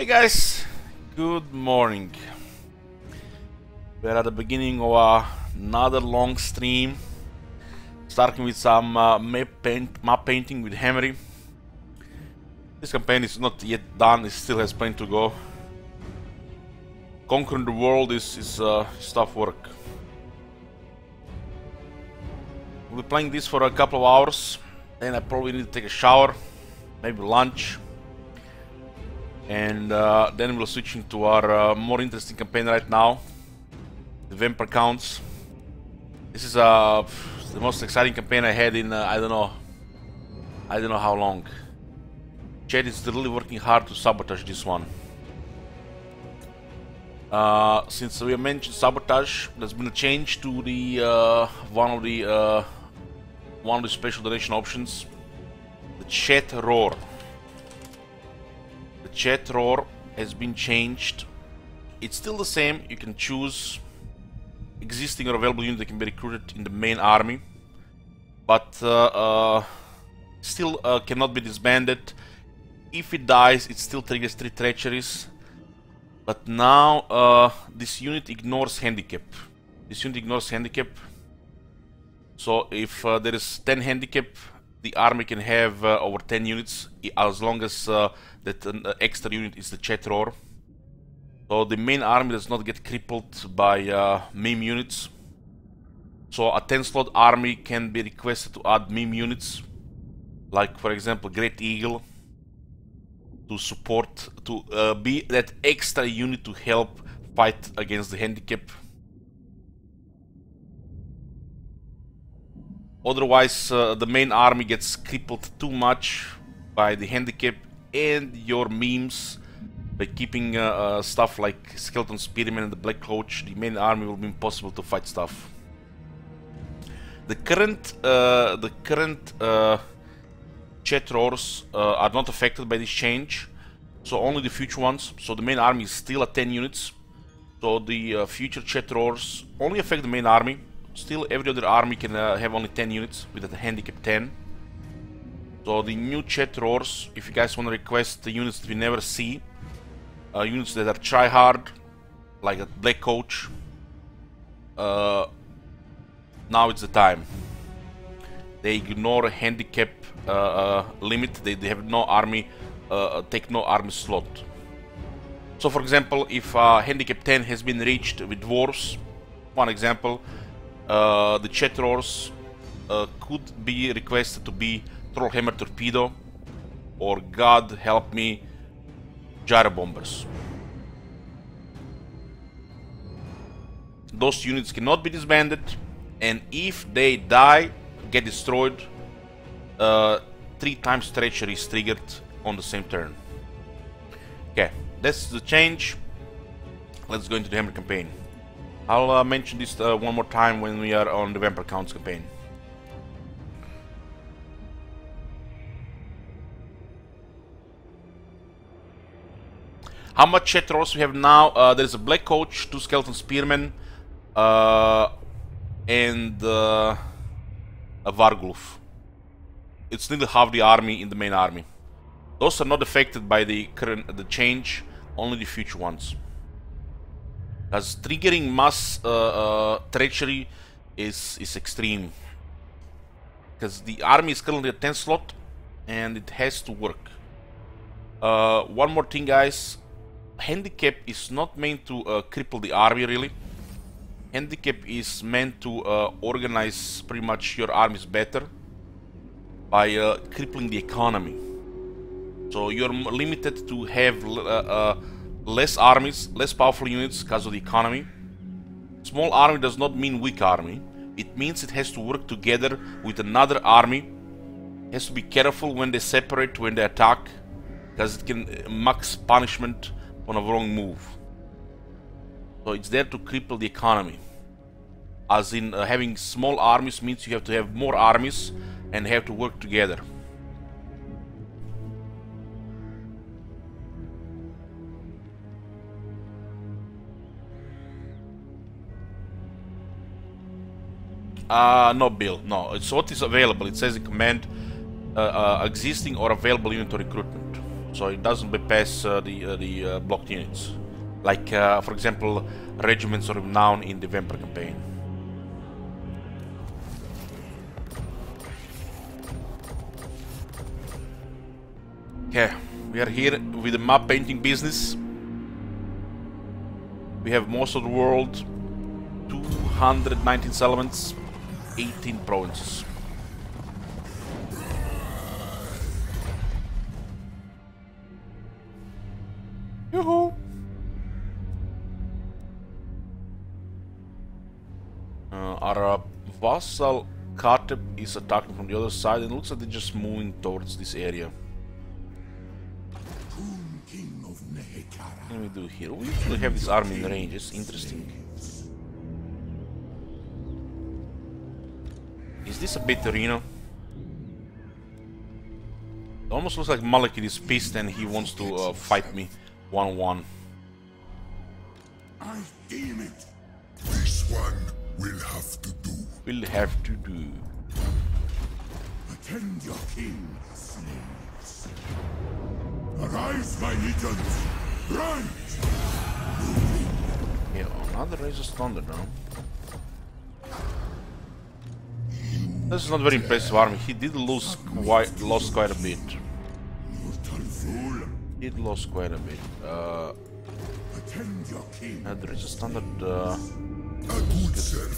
Hey guys, good morning. We're at the beginning of another long stream, starting with some map painting with Khemri. This campaign is not yet done; it still has plenty to go. Conquering the world is tough work. We'll be playing this for a couple of hours, then I probably need to take a shower, maybe lunch. And then we'll switch into our more interesting campaign right now, the Vampire Counts. This is the most exciting campaign I had in I don't know how long. Chad is really working hard to sabotage this one. Since we have mentioned sabotage, there's been a change to the one of the special donation options, the chat roar. Chat roar has been changed. It's still the same. You can choose existing or available unit that can be recruited in the main army, but still cannot be disbanded. If it dies, it still triggers 3 treacheries. But now this unit ignores handicap. So if there is 10 handicap, the army can have over 10 units as long as that extra unit is the chat roar. So the main army does not get crippled by meme units. So a 10 slot army can be requested to add meme units, like for example Great Eagle, to support, to be that extra unit to help fight against the handicap. Otherwise, the main army gets crippled too much by the handicap and your memes. By keeping stuff like Skeleton Spearman and the Black Coach, the main army will be impossible to fight stuff. The current chat roars are not affected by this change, so only the future ones. So the main army is still at 10 units. So the future chat roars only affect the main army. Still, every other army can have only 10 units with a handicap 10. So the new chat roars, if you guys want to request the units that we never see, units that are try-hard, like a Black Coach, now it's the time. They ignore a handicap limit. They have no army, take no army slot. So for example, if handicap 10 has been reached with dwarves, one example, the chat roars could be requested to be Trollhammer Torpedo or, God help me, Gyro Bombers. Those units cannot be disbanded, and if they die, get destroyed, 3 times treachery is triggered on the same turn. Okay, that's the change. Let's go into the Hammer campaign. I'll mention this one more time when we are on the Vampire Counts campaign. How much chat roars we have now? There's a Black Coach, 2 Skeleton Spearmen, and a Vargulf. It's nearly half the army in the main army. Those are not affected by the change, only the future ones. As triggering mass treachery is extreme, because the army is currently a 10 slot and it has to work. One more thing, guys. Handicap is not meant to cripple the army, really. Handicap is meant to organize pretty much your armies better by crippling the economy. So you're limited to have less armies, less powerful units because of the economy. Small army does not mean weak army. It means it has to work together with another army. It has to be careful when they separate, when they attack, because it can max punishment on a wrong move. So it's there to cripple the economy. As in having small armies means you have to have more armies and have to work together. No, Bill, no. It's what is available. It says in command existing or available unit or recruitment. so it doesn't bypass the blocked units. Like, for example, regiments of renown in the Vampire campaign. Okay, we are here with the map painting business. We have most of the world, 219 settlements, 18 provinces. Yoo-hoo! Our vassal Kateb is attacking from the other side, and it looks like they're just moving towards this area. What can we do here? We usually have this army in range, it's interesting. Is this a bit arena? It almost looks like Malekith is pissed and he wants to fight me 1-1. I deem it. This one will have to do. Will have to do. Attend your king, slaves. Arise, my legions. Run! Yeah, another Razor's Thunder now. This is not very impressive army. He did lost quite a bit. Did lost quite a bit. There is a standard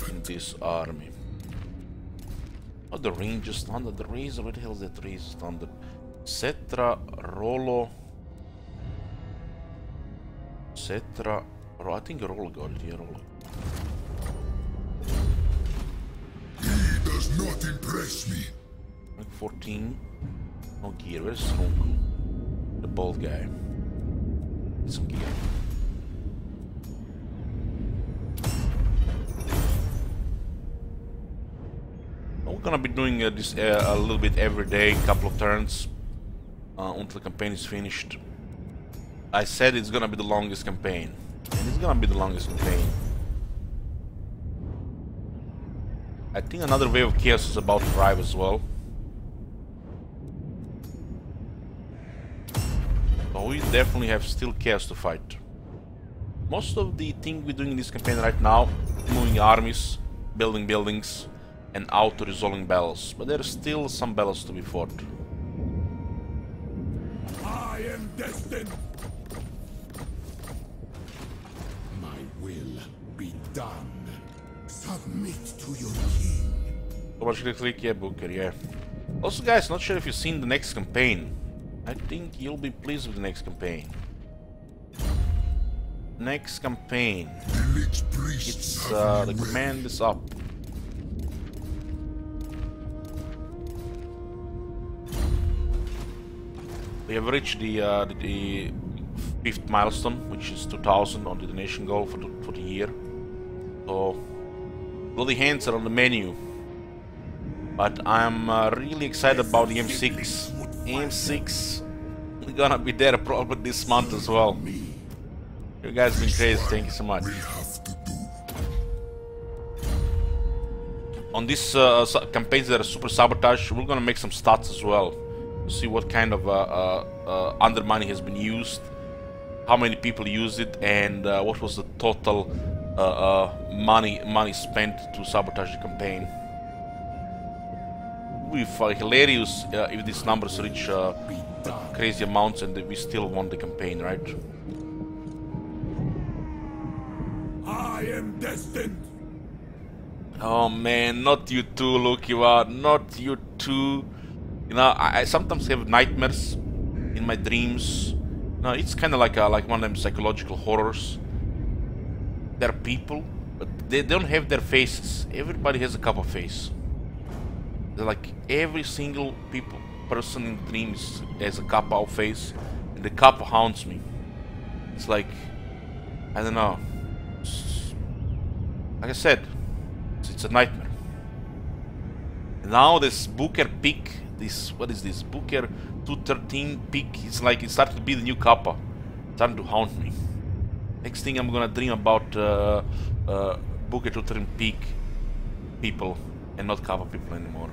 in this army. Oh, the Ranger standard, the Razor. Where the hell is that Razor standard? Cetra, Rolo. Cetra. I think Rolo got it here. Rolo. He does not impress me. Like 14. No gear. Where's Ronku? The bald guy. Get some gear. We're gonna be doing this a little bit every day, couple of turns, until the campaign is finished. I said it's gonna be the longest campaign, and it's gonna be the longest campaign. I think another wave of chaos is about to arrive as well. So we definitely have still chaos to fight. Most of the thing we're doing in this campaign right now, moving armies, building buildings, and auto-resolving battles, but there are still some battles to be fought. I am destined. My will be done. Submit to your king. So much click, yeah, Booker, yeah. Also, guys, not sure if you've seen the next campaign. I think you'll be pleased with the next campaign. Next campaign. It's the command is up. We have reached the 5th milestone, which is 2000 on the donation goal for the year. So bloody hands are on the menu, but I'm really excited about the M6. M6, we're gonna be there probably this month as well. You guys have been crazy, thank you so much. On this campaigns that are super sabotage, we're gonna make some stats as well to see what kind of undermining has been used, how many people used it, and what was the total money spent to sabotage the campaign. It would be hilarious if these numbers reach crazy amounts and we still won the campaign, right? I am destined. Oh man, not you too, Lukiwa, not you too. You know, I sometimes have nightmares in my dreams. No, it's kind of like one of them psychological horrors. There are people, but they don't have their faces. Everybody has a Kappa face. They're like every single person in the dreams has a Kappa face, and the Kappa haunts me. It's like, I don't know. Like I said, it's a nightmare. And now this Booker pick, what is this? Booker 213 pick. It's like it's starting to be the new Kappa. It's starting to haunt me. Next thing I'm gonna dream about Booker 213 peak people and not Kappa people anymore.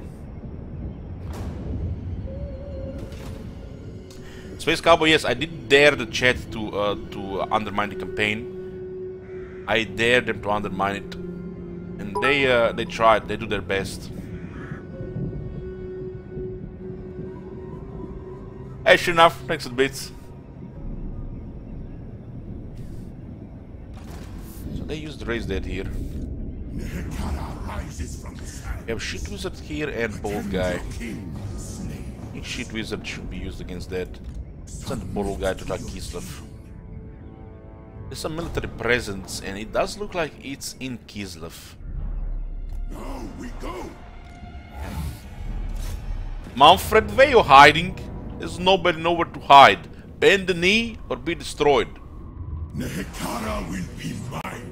Space Cowboy, yes, I did dare the chat to undermine the campaign. I dared them to undermine it, and they tried. They do their best. Hey, sure enough. Thanks for the bits. So they used Raise Dead here. We have Shit Wizard here and Bold Guy. I think Shit Wizard should be used against that. Send the Bold Guy to attack Kislev. There's some military presence and it does look like it's in Kislev. Now we go. Manfred, where you hiding? There's nobody nowhere to hide. Bend the knee or be destroyed. Nehekara will be mine.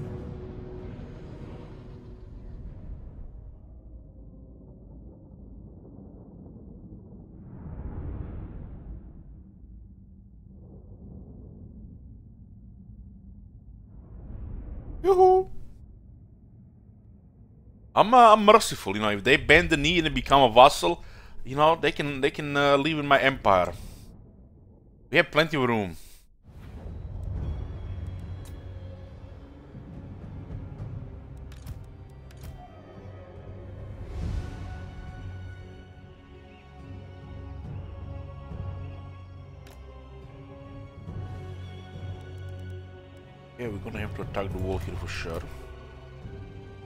Yoo-hoo. I'm merciful, you know. If they bend the knee and they become a vassal, you know, they can live in my empire. We have plenty of room. Yeah, we're gonna have to attack the wall here for sure.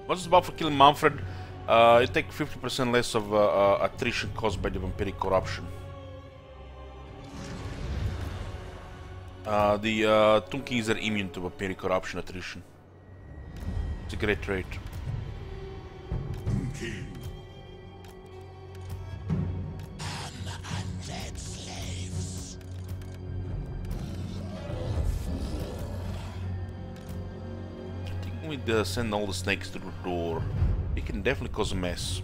What's the buff for killing Manfred? It takes 50% less of attrition caused by the vampiric corruption. The Tomb Kings are immune to vampiric corruption attrition. It's a great trait. We'd send all the snakes to the door. It can definitely cause a mess.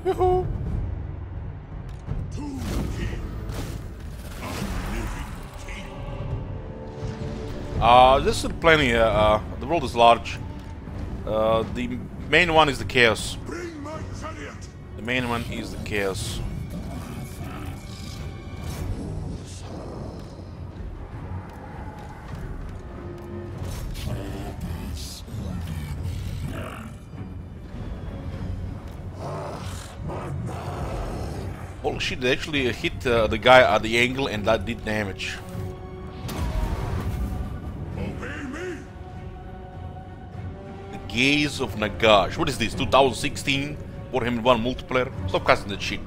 Yoo-hoo! This is plenty. The world is large. The main one is the chaos. The main one is the chaos. Holy shit, they actually hit the guy at the angle and that did damage. The Gaze of Nagash. What is this, 2016? Warhammer 1 multiplayer? Stop casting that shit.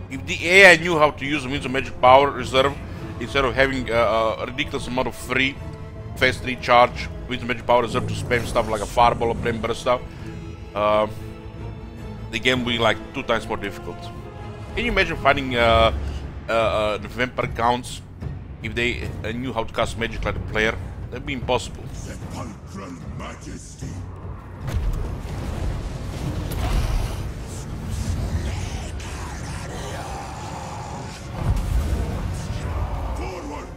If the AI knew how to use the Winds of Magic Power Reserve instead of having a ridiculous amount of free fast recharge Winds of Magic Power Reserve to spam stuff like a Fireball or Flame Burst stuff, the game will be like 2 times more difficult. Can you imagine fighting the vampire counts if they knew how to cast magic like a player? That'd be impossible. Sepulchral majesty. Forward.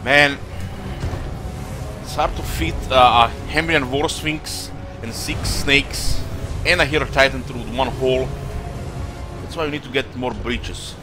Man, it's hard to fit a Khemri and War Sphinx and 6 snakes and a Hero Titan through one hole. That's why we need to get more breaches.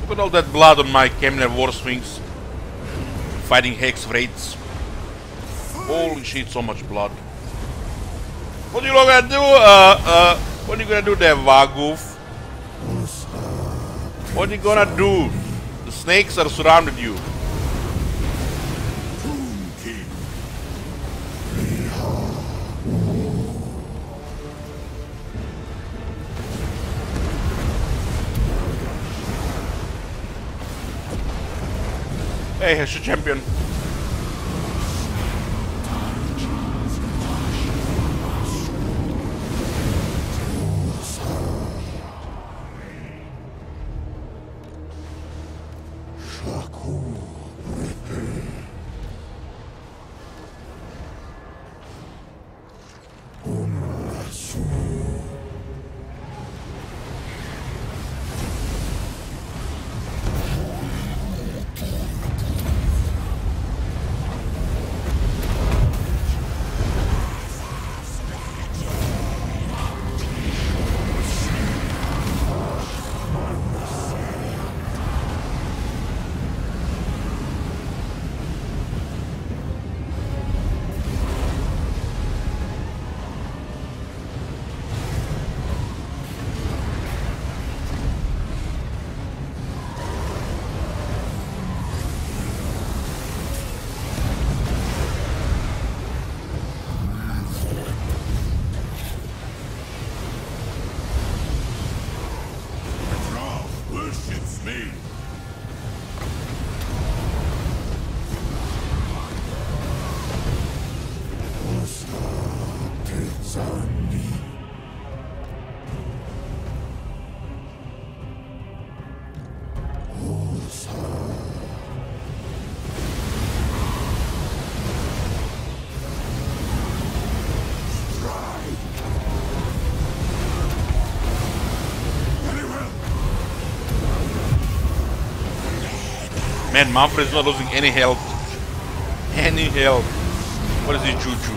Look at all that blood on my Khemri War Sphinx. Fighting Hex Wraiths. Holy shit, so much blood. What are you gonna do? What are you gonna do there, Wagoof? What are you gonna do? The snakes are surrounded you. Hey, here's your champion. Man, Manfred is not losing any health. Any health. What is this juju?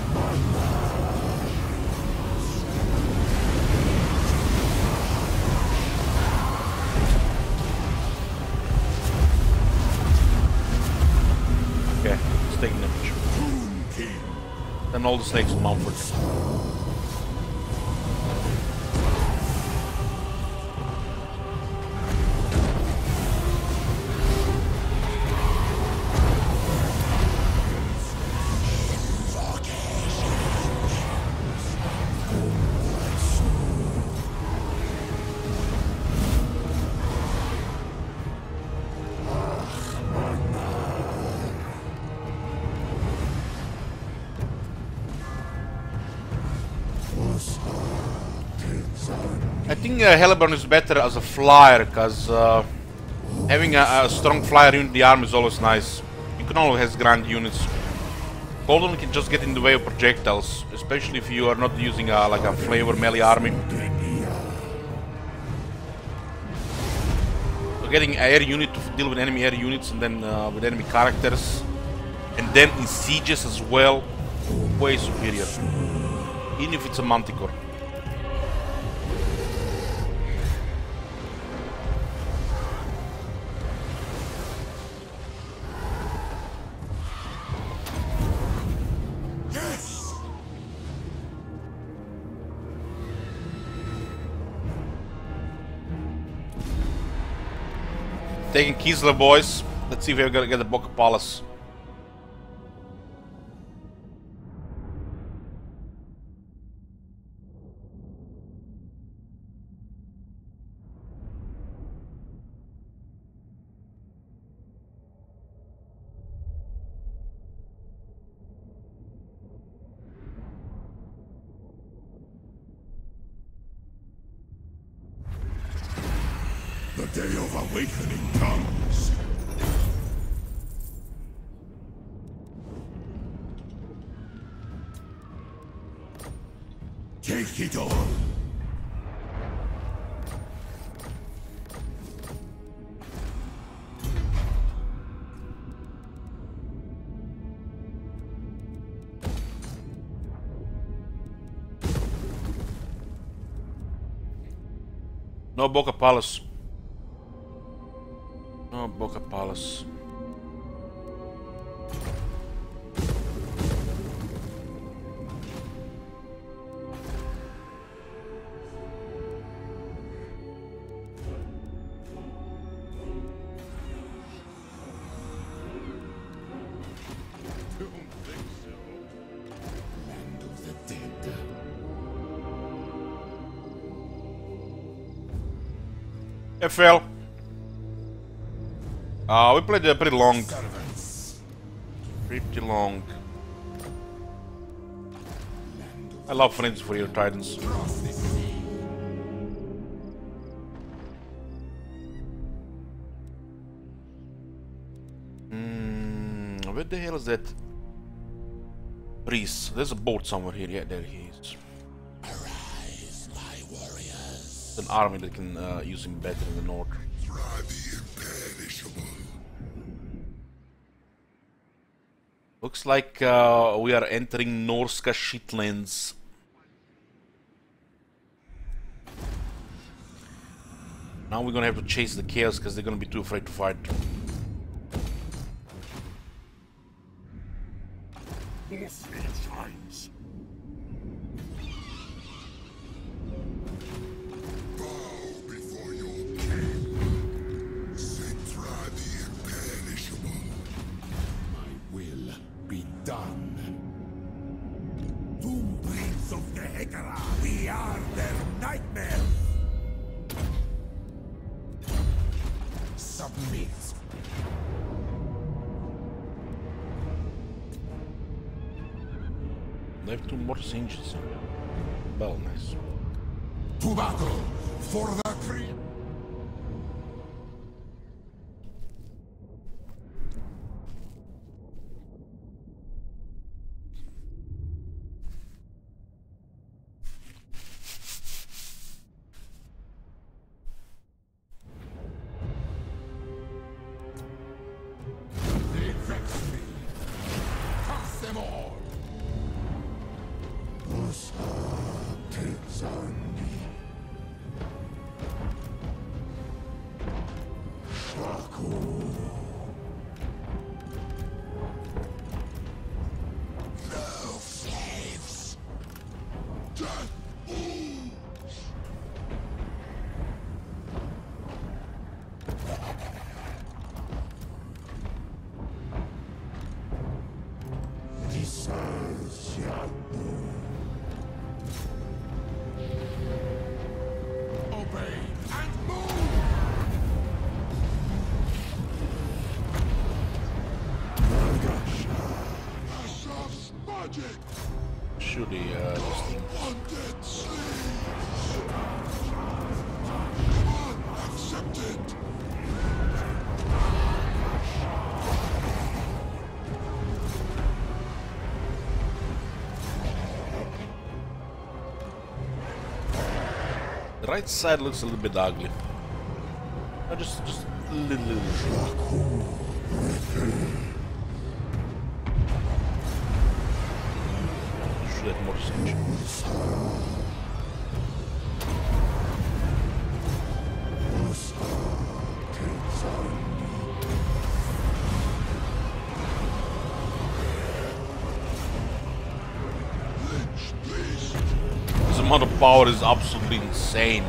Okay, it's taking damage. Then all the snakes on Manfred. I think Hellborn is better as a flyer, because Having a strong flyer unit in the army is always nice. You can always have grand units. Golden can just get in the way of projectiles, especially if you are not using like a flavor melee army. So getting an air unit to deal with enemy air units and then with enemy characters, and then in sieges as well, way superior. Even if it's a manticore. Taking Kislev, boys. Let's see if we're gonna get the Boca Palace. The day of awakening comes. Take it all. No Boca Palace. No Boca Palace. Land of the dead. FL. We played pretty long. Servants. Pretty long. I love Friends for your Titans. Cross the sea. Where the hell is that? Priest. There's a boat somewhere here. Yeah, there he is. Arise, my warriors. It's an army that can use him better in the north. Try the imperishable. Looks like we are entering Norska shitlands. Now we're gonna have to chase the chaos because they're gonna be too afraid to fight. Times. Bow before your king. Citra the imperishable. My will be done. Doom Prince of the Hekara. We are their nightmare. Submit. They have two more singes. Well, nice. To battle for the cream. They vex me. Cast them all. The right side looks a little bit ugly. Just a little. Should have more siege. This amount of power is absolutely insane.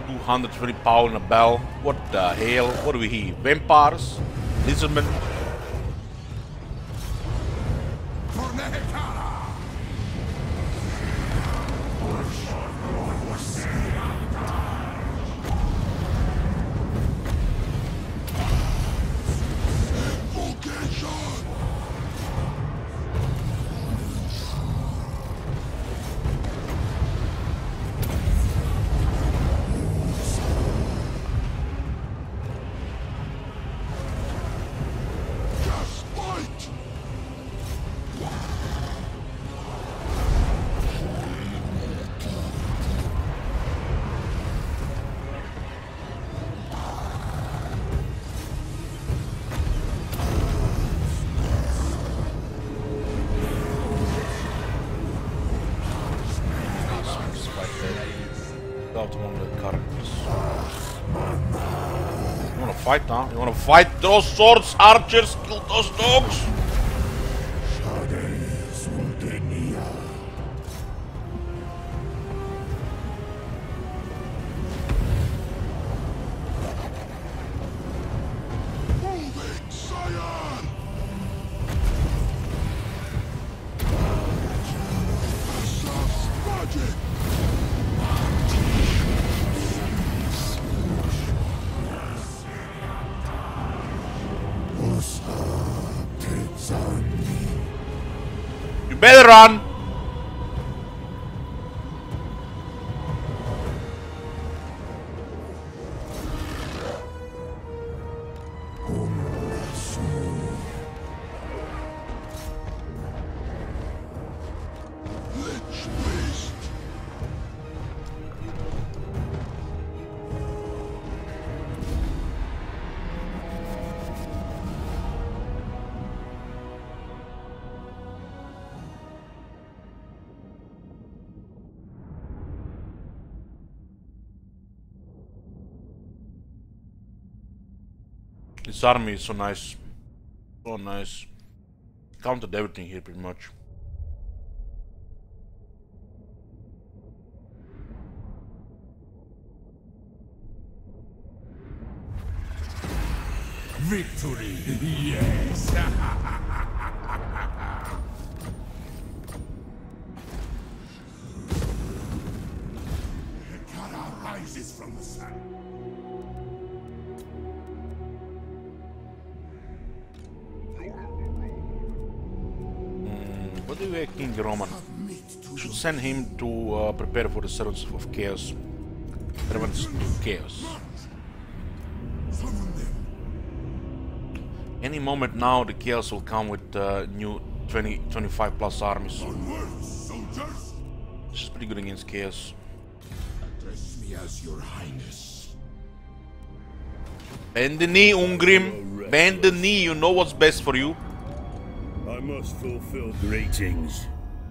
220 power in a bell. What the hell? What do we hear? Vampires? Lizardmen? Fight now? You wanna fight? Throw swords, archers, kill those dogs! You better run! This army is so nice. So nice. Countered everything here pretty much. Victory! Yes! Kara rises from the sun. What do we have King Roman? We should send him to prepare for the servants of chaos. Servants to chaos. Any moment now the chaos will come with new 25 plus armies. This is pretty good against chaos. Address me as your highness. Bend the knee, Ungrim. Bend the knee, you know what's best for you. I must fulfill greetings.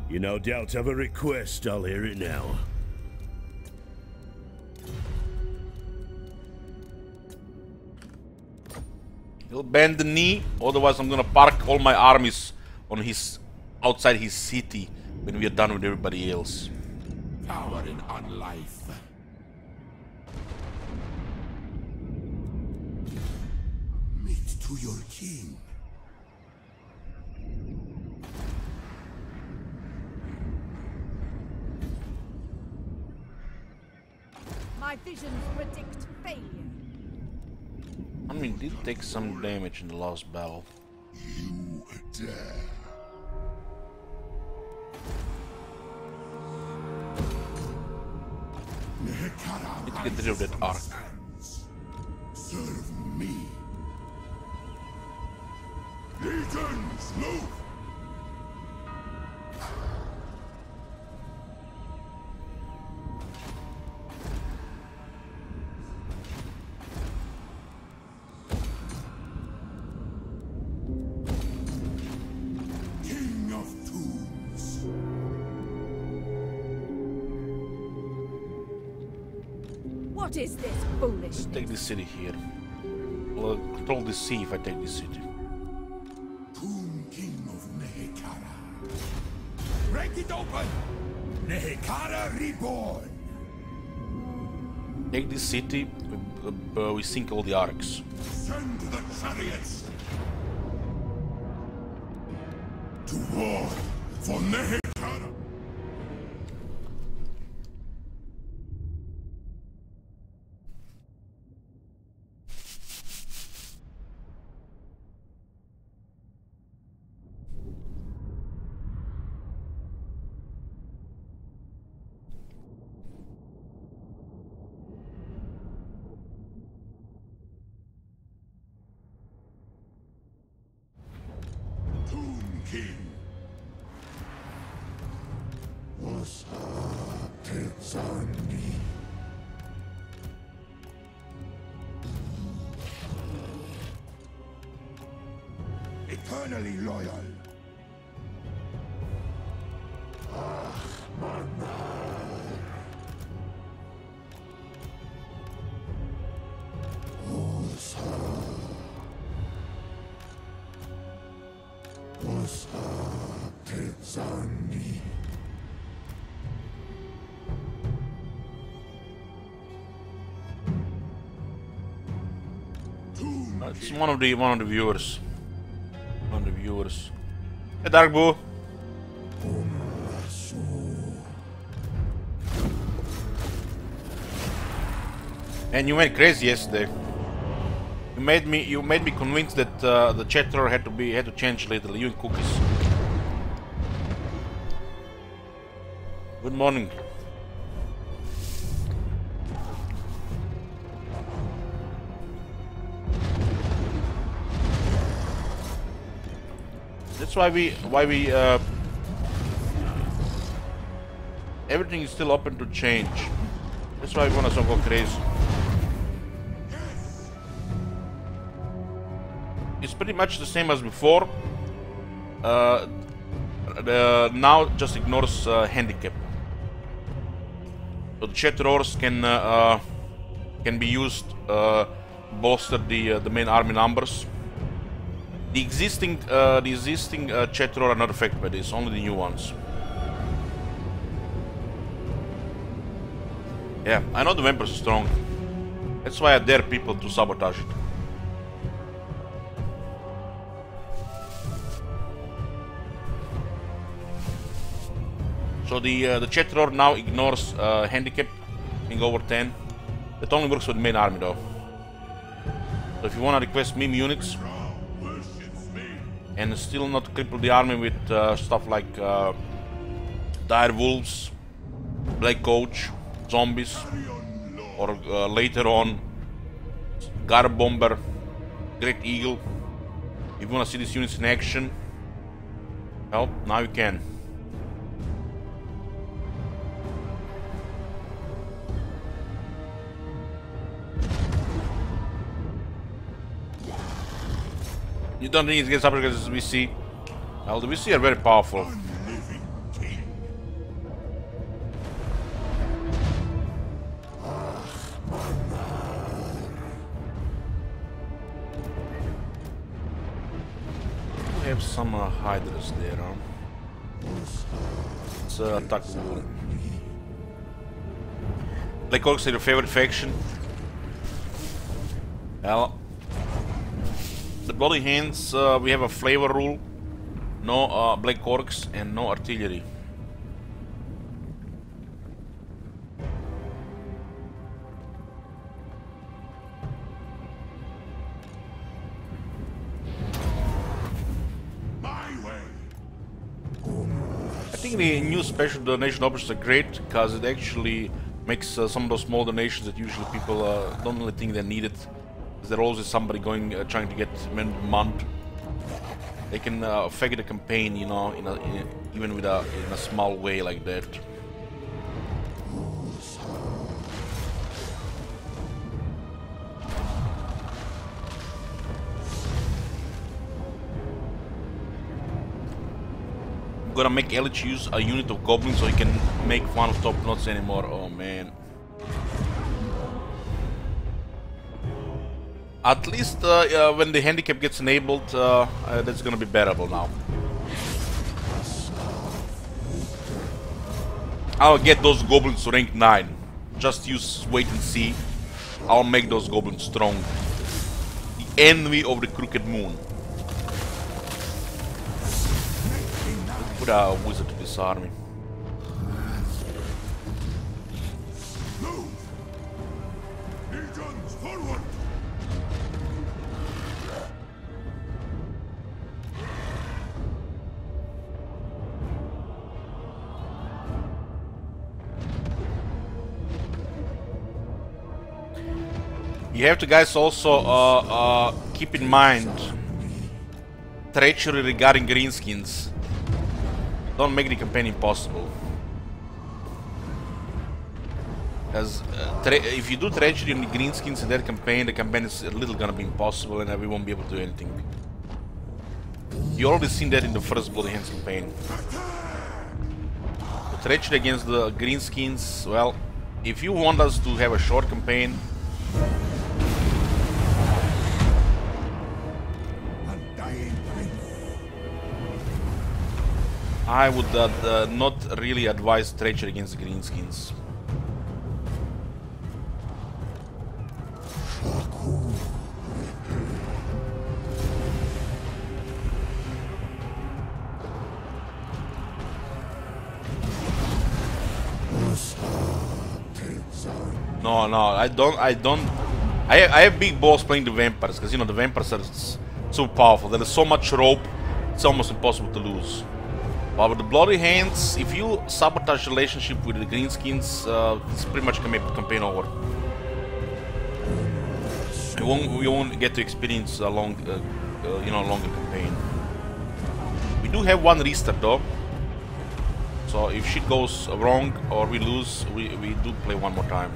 You no doubt have a request, I'll hear it now. He'll bend the knee, otherwise I'm gonna park all my armies on outside his city when we are done with everybody else. Power in unlife. Meet to your king. My visions predict failure. I mean, did take some damage in the last battle. You dare. Let's get rid of that arc. Serve me. Legions, move! What is this foolishness? Take this city here. I'll control this sea if I take this city. Tomb King of Nehekara. Break it open! Nehekara reborn! Take this city, we sink all the arcs. Send the chariots! To war for Nehekara! King. Eternally loyal. It's one of the viewers. One of the viewers. Hey, Dark Boo. And you went crazy yesterday. You made me convinced that the chatter had to change a little. You and Cookies. Good morning. That's why we everything is still open to change. That's why we want to go crazy. It's pretty much the same as before. Now just ignores handicap. So the Chatterors can be used bolster the main army numbers. The existing Chatteror are not affected by this, only the new ones. Yeah, I know the vampires are strong. That's why I dare people to sabotage it. So the Chatteror now ignores handicap, being over 10. That only works with the main army though. So if you wanna request meme units and still not cripple the army with stuff like dire wolves, black coach, zombies, or later on guard bomber, great eagle. If you wanna see these units in action, well, now you can. You don't think it gets up against the VC? Well, the VC are very powerful. We have some hydras there, huh? Let's attack the wall. Black Orcs are your favorite faction? Well, the Bloody Hands, we have a flavor rule. No Black Orcs and no artillery. I think the new special donation options are great because it actually makes some of those small donations that usually people don't really think they're needed. There's always somebody going trying to get month. They can fake the campaign, you know, even with in a small way like that. I'm gonna make Ellich use a unit of goblins so he can make fun of top knots anymore. Oh man. At least when the handicap gets enabled, that's gonna be bearable now. I'll get those goblins to rank 9. Just use wait and see. I'll make those goblins strong. The envy of the Crooked Moon. Let's put a wizard to this army. Legions forward! You have to, guys, also keep in mind treachery regarding greenskins. Don't make the campaign impossible. Because if you do treachery on the greenskins in that campaign, the campaign is a little gonna be impossible and we won't be able to do anything. You already seen that in the first Bloody Hands campaign. The treachery against the greenskins, well, if you want us to have a short campaign, I would not really advise treachery against the greenskins. No, I don't. I have big balls playing the vampires because, you know, the vampires are so powerful. There is so much rope, it's almost impossible to lose. But with the Bloody Hands, if you sabotage the relationship with the greenskins, it's pretty much campaign over. We won't get to experience a long, you know, longer campaign. We do have one restart though, so if shit goes wrong or we lose, we do play one more time.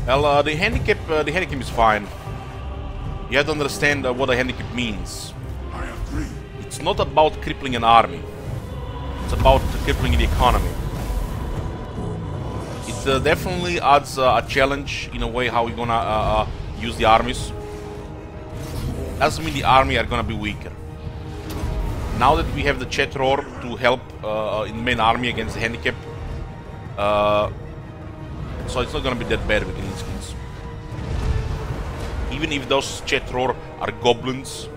Well, the handicap is fine. You have to understand what a handicap means. I agree. It's not about crippling an army. It's about crippling the economy. It definitely adds a challenge in a way how you're gonna use the armies. Doesn't mean the army are gonna be weaker. Now that we have the chat roar to help in the main army against the handicap, so it's not gonna be that bad with greenskins. Even if those chat roar are goblins,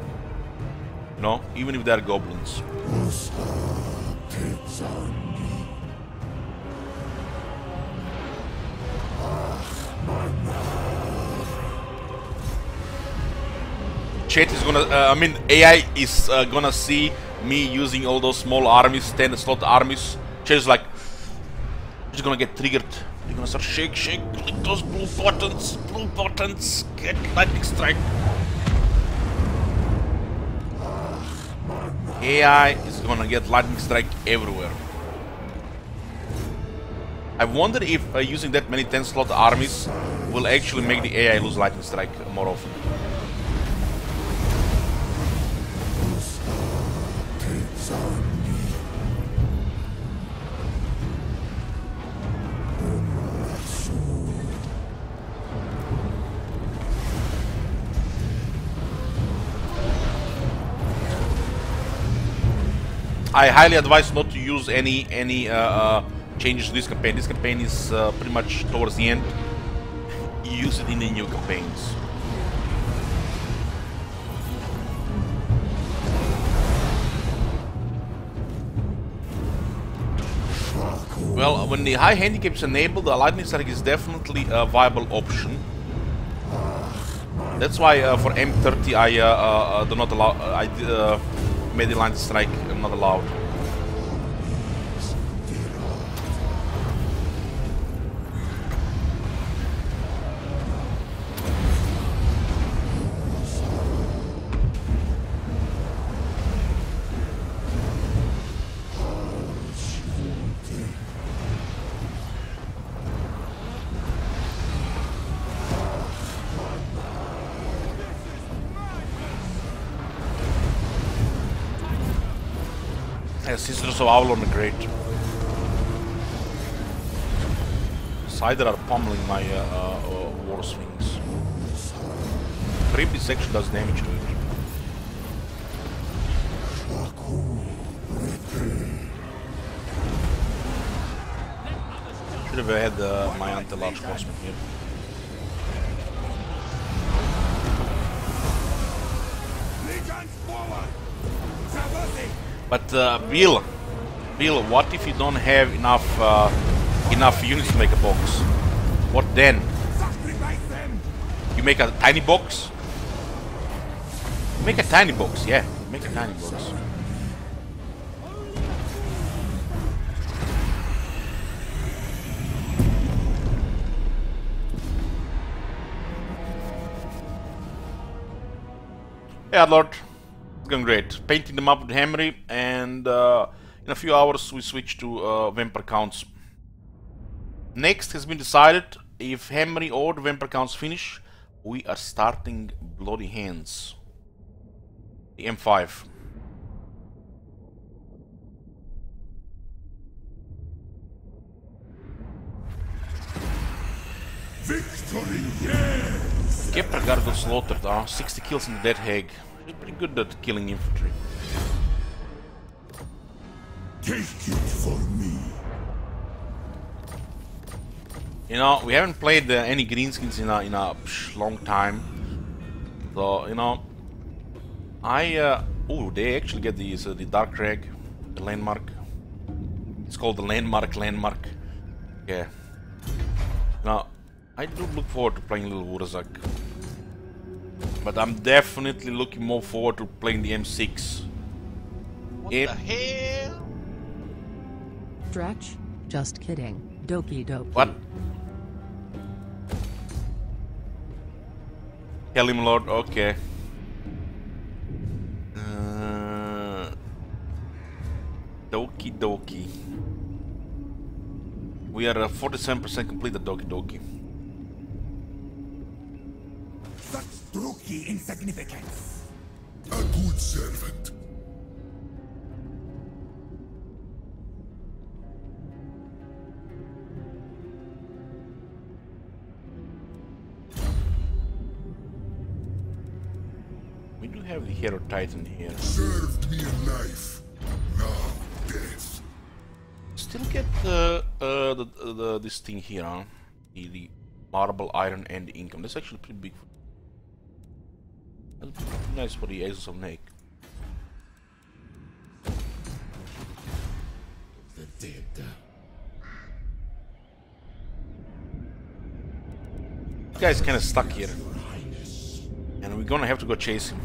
you know, even if they are goblins. Chat is gonna, I mean, AI is gonna see me using all those small armies, 10 slot armies. Chat is like, just gonna get triggered. They're gonna start shake, click those blue buttons, get lightning strike. AI is gonna get lightning strike everywhere. I wonder if using that many 10 slot armies will actually make the AI lose lightning strike more often. I highly advise not to use any changes to this campaign. This campaign is pretty much towards the end. You use it in the new campaigns. Well, when the high handicap is enabled, the lightning strike is definitely a viable option. That's why for M30 I do not allow. I made the lightning strike not allowed. Yeah, Sisters of Avalon are great. Cider are pummeling my war swings. Creepy section does damage to it. Should have had my anti-large horseman here. But Bill, what if you don't have enough units to make a box? What then? You make a tiny box? Make a tiny box, yeah. Make a tiny box. Yeah, Lord. It's going great. Painting them up with Khemri, and in a few hours we switch to Vampire Counts. Next has been decided, if Khemri or the Vampire Counts finish, we are starting Bloody Hands. The M5. Victory, yes! Kepler got slaughtered, 60 kills in the Dead Hag. She's pretty good at killing infantry. Take it for me. You know, we haven't played any greenskins in a long time. So, you know, oh, they actually get the Dark Rag, the landmark. It's called the landmark. Yeah. Now, I do look forward to playing Little Wurazak. But I'm definitely looking more forward to playing the M6. What the hell? Stretch? Just kidding. Doki doki. What? Helium Lord, okay. Doki doki. We are 47% complete at Doki doki. Such drooky insignificance. A good servant. We do have the Hero Titan here. Served me a life. Now death. Still get this thing here, huh? The marble, iron, and income. That's actually pretty big. That's pretty nice for the Aces of Nake. The dead. This guy's kind of stuck here, and we're gonna have to go chase him.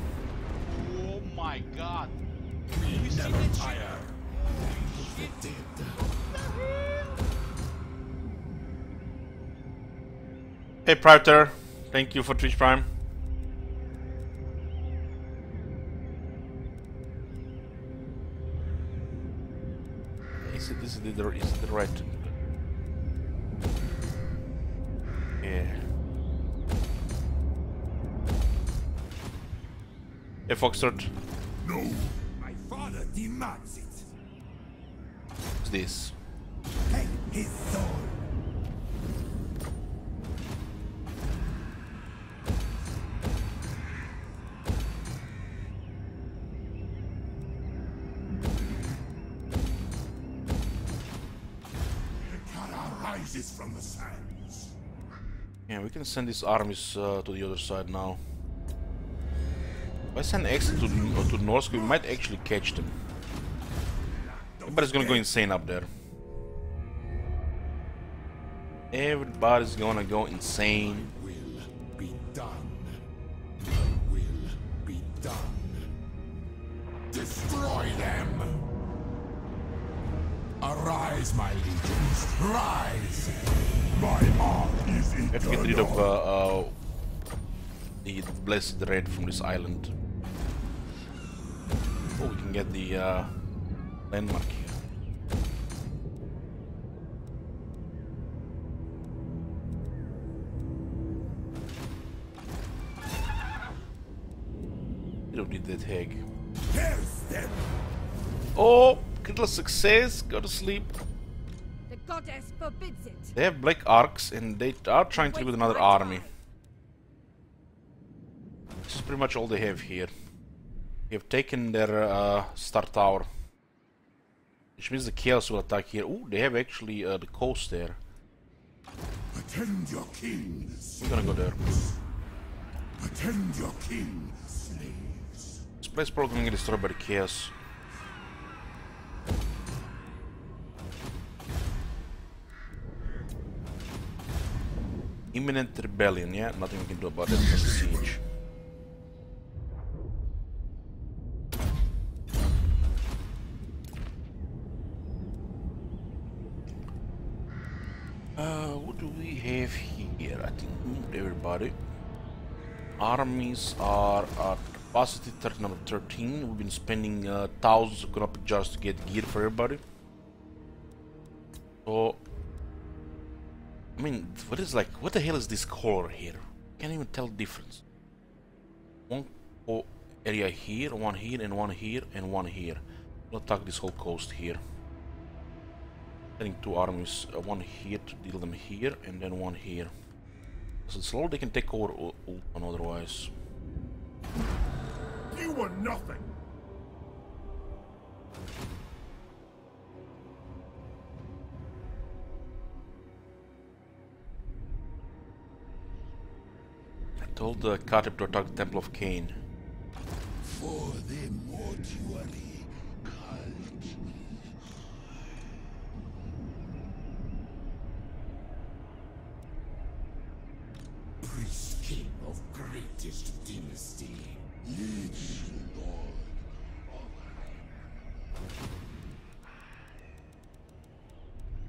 Oh my god. We never tire. The dead. Hey Prater, thank you for Twitch Prime. Is it the right? Yeah. Hey Foxtrot, No. My father demands it. what's this? Take his soul. Rises from the sands. Yeah, we can send these armies to the other side now. If I send extra to Norsk, we might actually catch them. Everybody's gonna go insane up there. Everybody's gonna go insane. Will be done. Will be done. Destroy them. Arise, my legions. Rise. My arm is We have to get rid eternal. of the blessed red from this island. Oh, we can get the landmark here. You don't need that hag. Curse them. Oh, critical success. Go to sleep. The goddess forbids it. They have black arcs and they are trying to live with another army. This is pretty much all they have here. They have taken their star tower. Which means the chaos will attack here. Ooh, they have actually the coast there. Attend your king. We're gonna go there. Attend your king, slaves. This place is probably gonna get destroyed by the chaos. Imminent rebellion, yeah? Nothing we can do about it from the siege. What do we have here? I think we moved everybody. Armies are at capacity number 13. We've been spending thousands of graphic jars to get gear for everybody. So, I mean, what the hell is this color here? Can't even tell the difference. One area here, one here, and one here, and one here. We'll attack this whole coast here. Sending two armies, one here to deal them here, and then one here. So slowly they can take over Ultron otherwise. You were nothing. I told the Khatib to attack the Temple of Cain. For the mortuary cult. Priest king of greatest dynasty. Liege lord of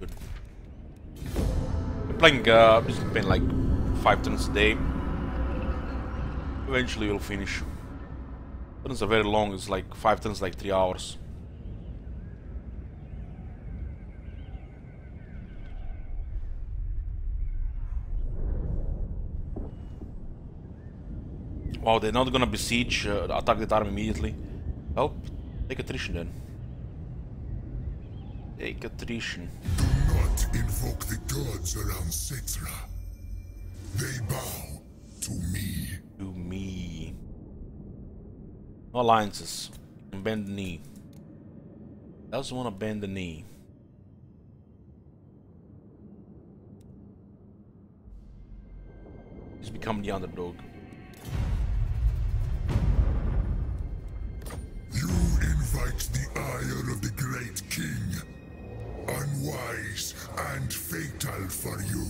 Good. We're playing, just playing like 5 turns a day. Eventually we'll finish. Turns are very long, it's like 5 turns, like 3 hours. Wow, they're not gonna besiege, attack that army immediately. Help, take attrition then. Take attrition. Do not invoke the gods around Cetra. They bow to me. To me. No alliances. You can bend the knee. Doesn't want to bend the knee. He's become the underdog. You invite the ire of the great king. Unwise and fatal for you.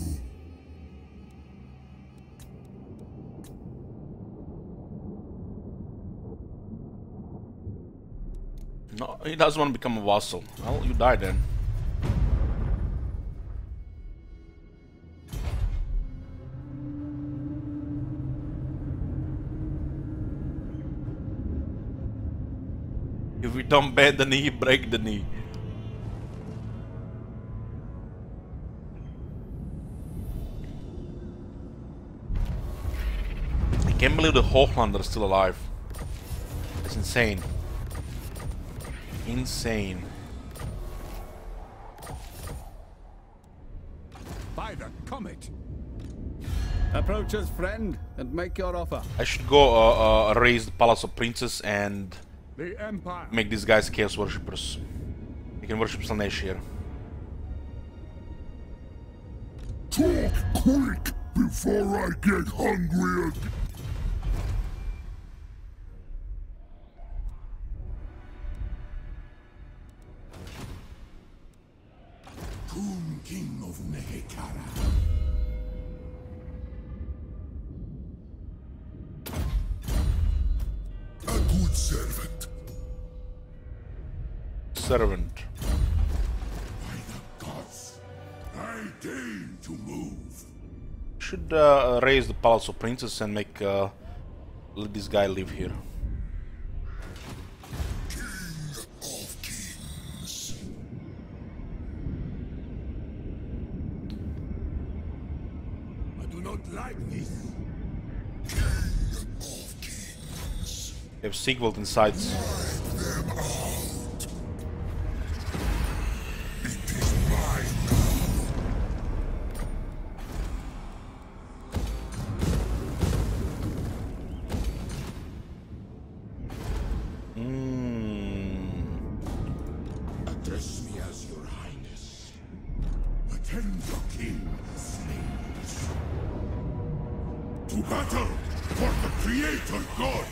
No, he doesn't want to become a vassal. Well, you die then. If we don't bend the knee, break the knee. I can't believe the Hochlanders are still alive. That's insane. Insane. By the comet! Approach us, friend, and make your offer. I should go raise the Palace of Princes and The Empire. make these guys chaos worshippers. They can worship Slanesh here. Talk quick before I get hungry again. Coon King of Nehekara. A good servant. Servant. By the gods, I deign to move. Should raise the Palace of Princes and make let this guy live here. King of kings. I do not like this. King of kings. They have Sigvald inside. Wipe them out. To battle for the Creator God!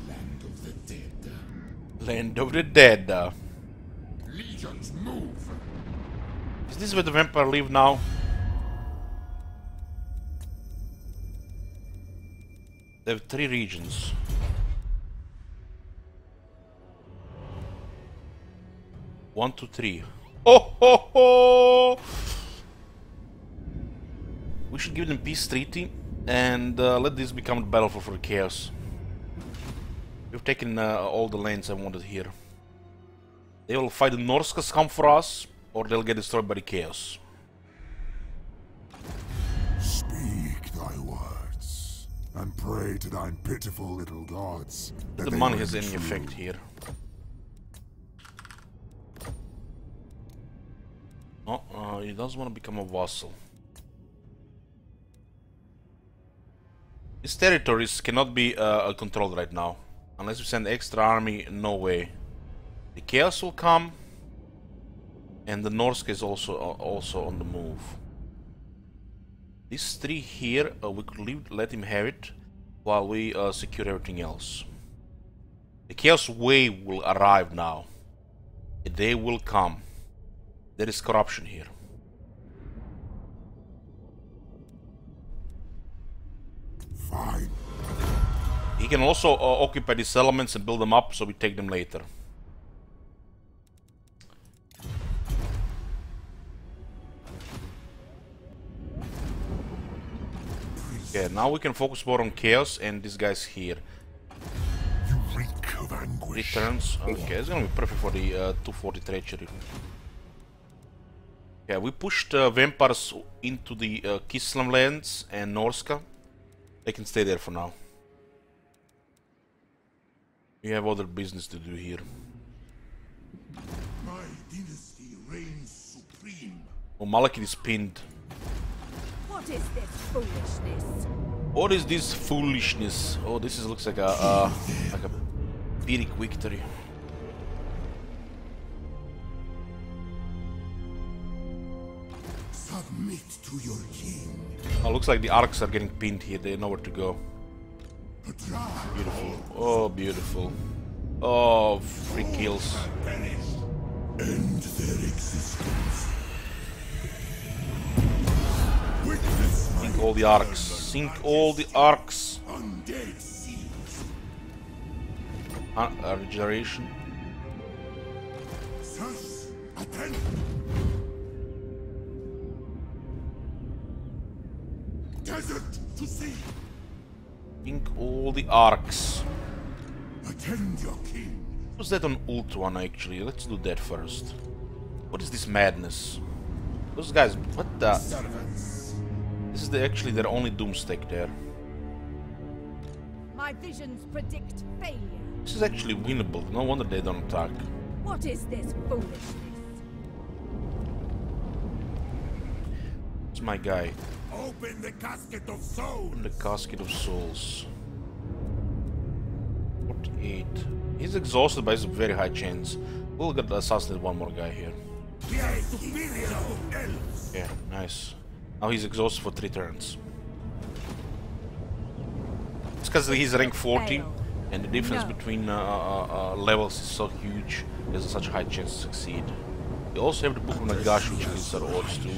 Land of the dead. Land of the dead. Legions move! Is this where the vampire live now? They have 3 regions. One, two, three. Ho ho ho! We should give them peace treaty and let this become the battlefield for chaos. We've taken all the lands I wanted here. They will fight the Norskas come for us, or they'll get destroyed by the chaos. Speak thy words, and pray to thine pitiful little gods. The money has any effect here. Oh, he doesn't want to become a vassal. These territories cannot be controlled right now. Unless we send extra army, no way. The chaos will come, and the Norsk is also on the move. These 3 here, we could let him have it, while we secure everything else. The chaos wave will arrive now. The day will come. There is corruption here. Fine. He can also occupy these settlements and build them up, so we take them later. Okay, now we can focus more on chaos and these guys here. You reek of anguish. Returns. Okay, it's gonna be perfect for the 240 treachery. Yeah, we pushed vampires into the Kislev lands and Norska. They can stay there for now. We have other business to do here. My dynasty reigns supreme. Oh, Malekith is pinned. What is this foolishness? What is this foolishness? Oh, this looks like a Pyrrhic victory. Submit to your king. Oh, looks like the arcs are getting pinned here. They know where to go. Beautiful. Oh, beautiful. Oh, free kills. End their existence. Witness my Sink all the arcs. Sink all the arcs. undead seeds. Regeneration. Sus, attend. Desert to sea. Sink all the arcs. Attend your king. Was that on ult one actually? Let's do that first. What is this madness? Those guys, what the? Servants. This is actually their only doomstick there. My visions predict failure. This is actually winnable. No wonder they don't attack. What is this foolishness? It's my guy. Open the casket of souls. In the casket of souls. 48. He's exhausted, but it's a very high chance. We'll get assassinate one more guy here. We are superior to elves. Yeah, nice. Now he's exhausted for 3 turns. It's because he's rank 40, and the difference between levels is so huge. There's such a high chance to succeed. We also have the Book of Nagash, which gives our odds too.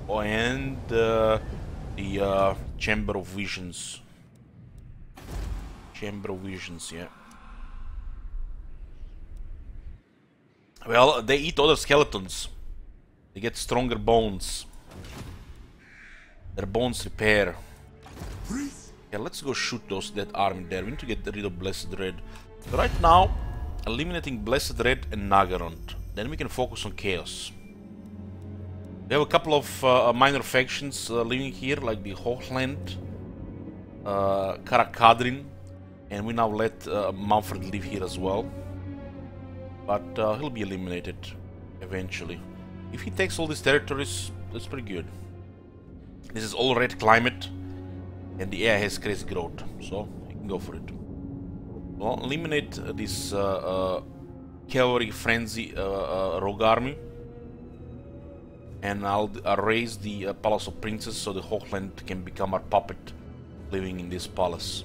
Oh, and the Chamber of Visions. Chamber of Visions, yeah. Well, they eat other skeletons. They get stronger bones. Their bones repair. Yeah, let's go shoot that army there. We need to get rid of Blessed Red. So right now, eliminating Blessed Red and Nagarond. Then we can focus on Chaos. We have a couple of minor factions living here, like the Hochland, Karakadrin, and we now let Manfred live here as well. But he'll be eliminated eventually. If he takes all these territories, that's pretty good. This is all red climate, and the air has crazy growth, so you can go for it. Well, eliminate this Cavalry Frenzy Rogue Army. and I'll raise the Palace of Princes so the Hochland can become our puppet living in this palace.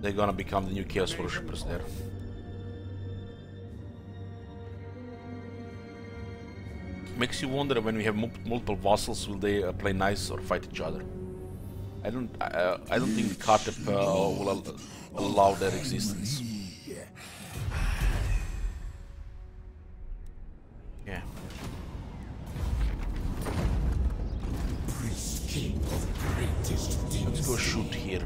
They're gonna become the new Chaos Worshippers there. Makes you wonder when we have multiple vassals, will they play nice or fight each other? I don't think the Katep will allow their existence. Yeah. Let's go shoot here.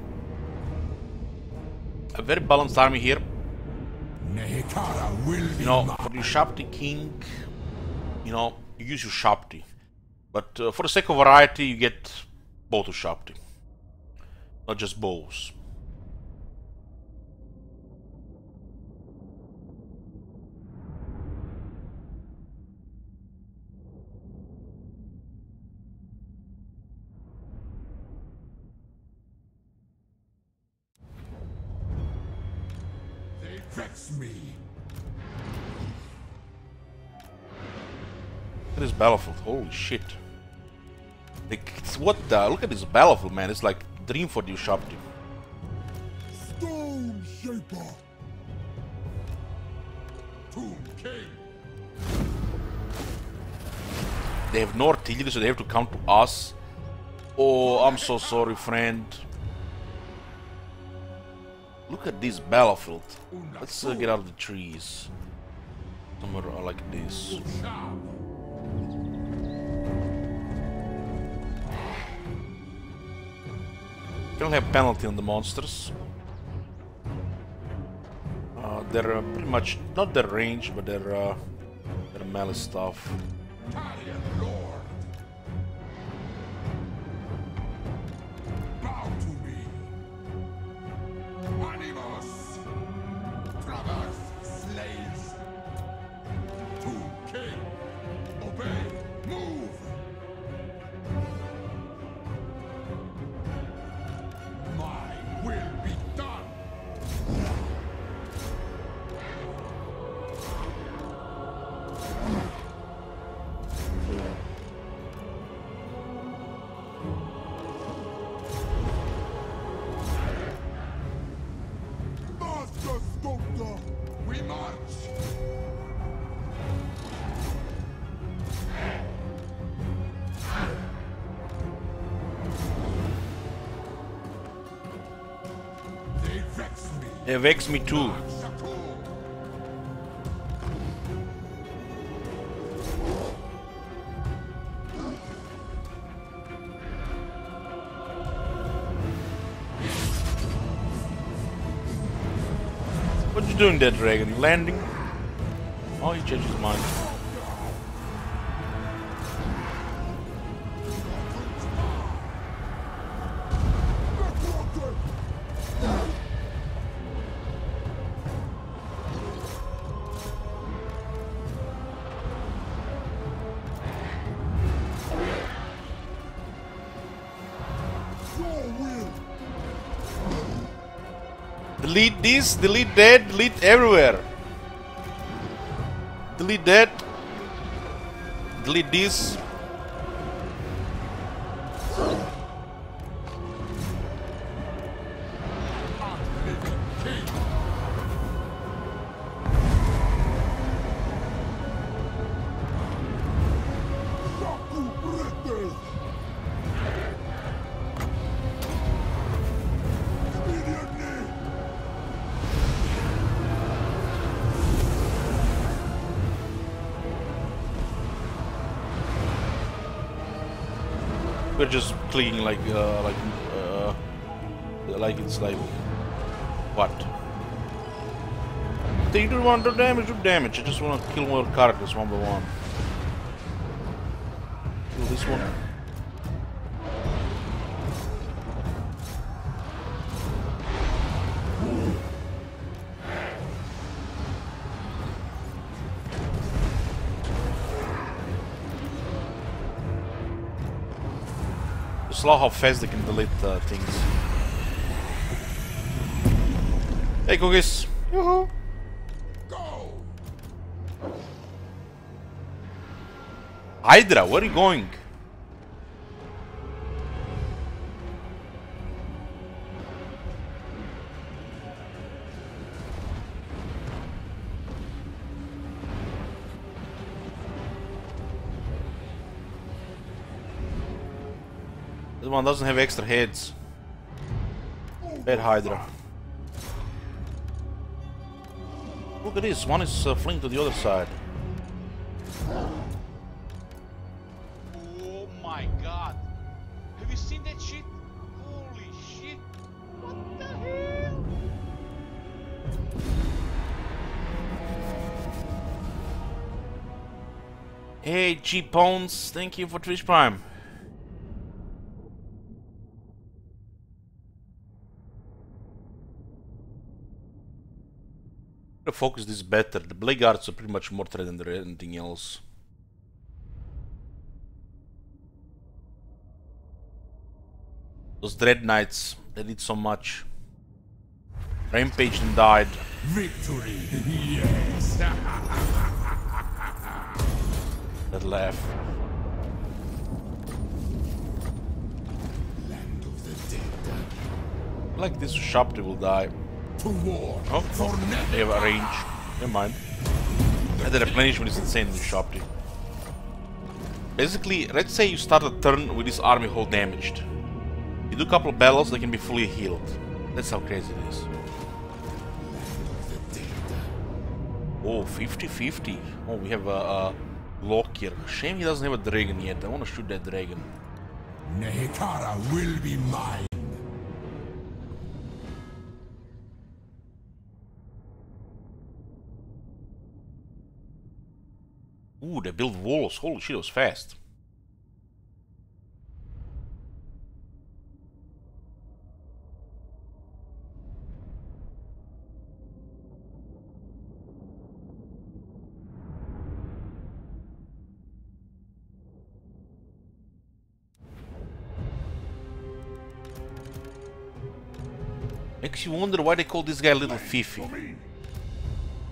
A very balanced army here. You know, for your Shapti king, you know, you use your Shapti. But for the sake of variety, you get both of Shapti. Not just bows. They vex me. Look at this battlefield. Holy shit. Like, what the? Look at this battlefield, man. It's like a dream for the Shapti. Stone Shaper. Tomb King. They have no artillery, so they have to come to us. Oh, I'm so sorry, friend. Look at this battlefield. Let's get out of the trees. Somewhere like this. Don't have penalty on the monsters. They're pretty much not their range, but they're melee stuff. Lord. Bow to me. Animus. Brothers, slaves. Tomb King. Obey. Move. My will be done. Master Sculptor, we march. They vex me. They vex me too. What you doing there, dragon? You landing? Oh, he changed his mind. Delete this, delete that, delete everywhere. Delete that. Delete this. We're just clicking like it's like what? They don't want to do damage. I just want to kill more characters one by one. Kill this one. Just love how fast they can delete things. Hey, cookies! Yoo-hoo! Go. Hydra, where are you going? This one doesn't have extra heads. Bad Hydra. Look at this, one is fleeing to the other side. Oh my god. Have you seen that shit? Holy shit. What the hell? Hey, G-Pones, thank you for Twitch Prime. To focus this better. The Blade Guards are pretty much more threat than anything else. Those Dread Knights, they did so much. Rampaged and died. Victory, yes. That laugh. Land of the dead. Like this Shopty will die. To war. Oh, For never. they have a range. Never mind. And the replenishment is insane in Shopty. Basically, let's say you start a turn with this army whole damaged. You do a couple of battles, they can be fully healed. That's how crazy it is. Oh, 50-50. Oh, we have a Lock here. Shame he doesn't have a dragon yet. I want to shoot that dragon. Nehekara will be mine. Ooh, they built walls. Holy shit, it was fast. Makes you wonder why they call this guy Little Fifi.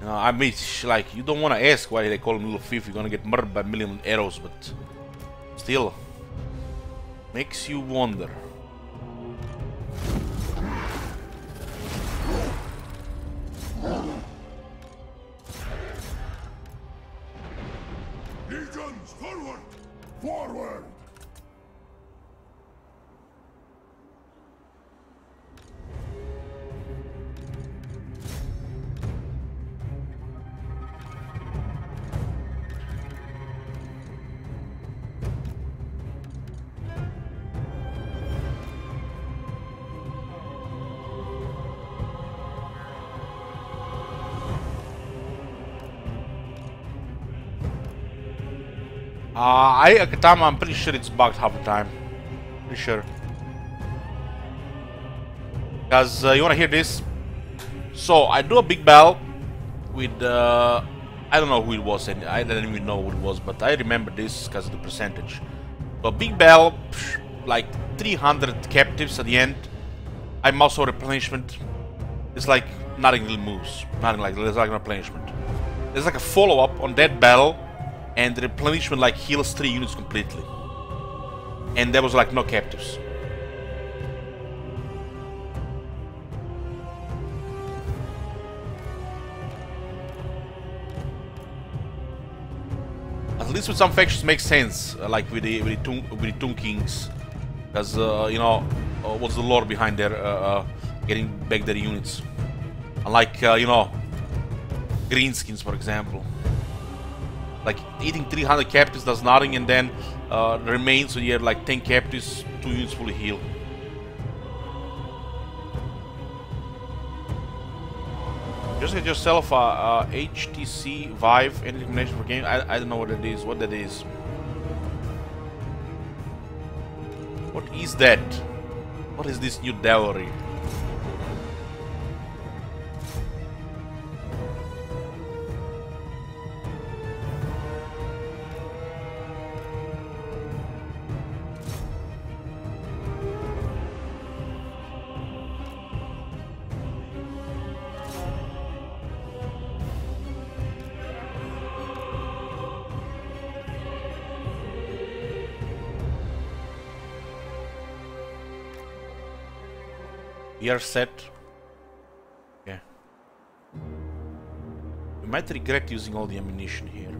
I mean, like, you don't want to ask why they call him Little Fifi. You're gonna get murdered by a million arrows, but still, makes you wonder. Legions, forward! Forward! Akatama, I'm pretty sure it's bugged half the time. Pretty sure. Because you wanna hear this? So I do a big battle with I don't know who it was, and I didn't even know who it was, but I remember this because of the percentage. So big battle, like 300 captives at the end. I'm also replenishment. It's like nothing really moves. Nothing like there's like no replenishment. There's like a follow-up on that battle. And the replenishment like heals 3 units completely. And there was like no captives. At least with some factions makes sense, like with the Tomb Kings. Because, you know, what's the lore behind their getting back their units. Unlike, you know, Greenskins, for example. Like, eating 300 captives does nothing, and then remains, so you have like 10 captives, 2 units fully healed. Just get yourself a HTC Vive, any recommendation for game? I don't know what it is, what that is. What is that? What is this new dowry? Gear set. Yeah. You might regret using all the ammunition here.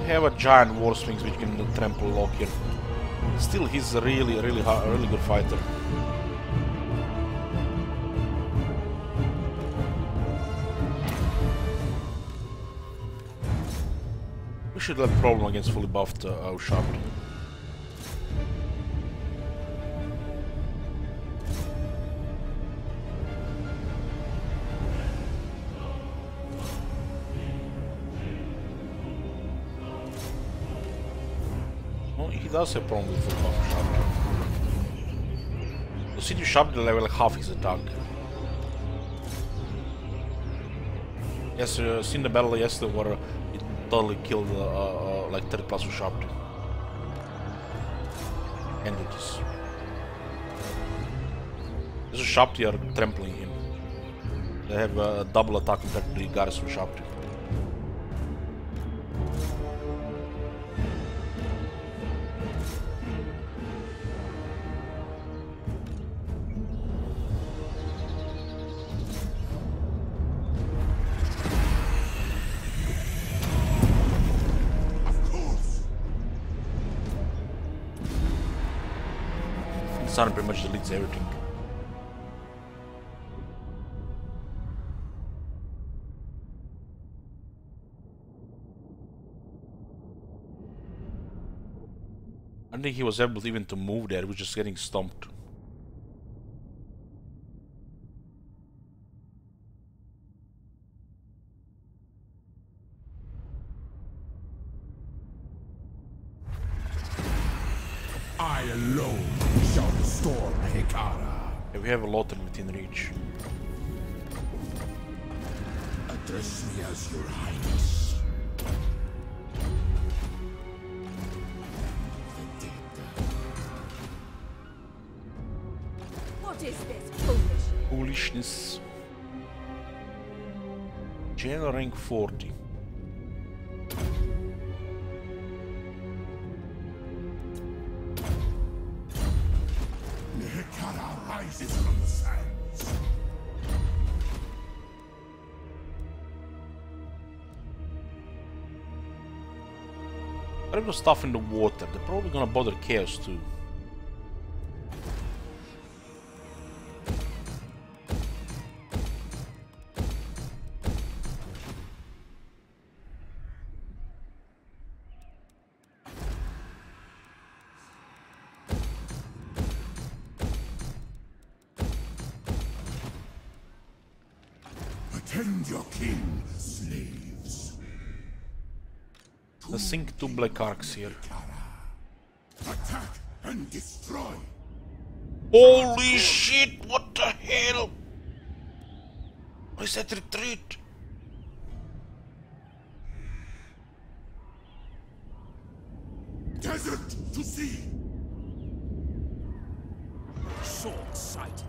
Have a giant war swings which can trample lock here. Still, he's a really good fighter. We should have a problem against fully buffed Sharp. He does have problem with full buff Sharp. The city Sharp level half his attack. Yes, seen the battle yesterday where it totally killed like 30 plus Sharp. Entities. There's a Sharp here trampling him. They have a double attack compared to the Garrison Sharp. Sun pretty much deletes everything. I don't think he was able even to move there, he was just getting stomped. I alone shall restore Hekara. Yeah, we have a lot within reach. Address me as your highness. What is this foolishness? Foolishness. General rank 40. Hekara rises from the sands. There was stuff in the water. They're probably gonna bother Chaos too. Attend your king, slaves. Let's sink 2 black arcs here. Attack and destroy. Holy shit, what the hell? I said retreat. Desert to sea. Short-sighted.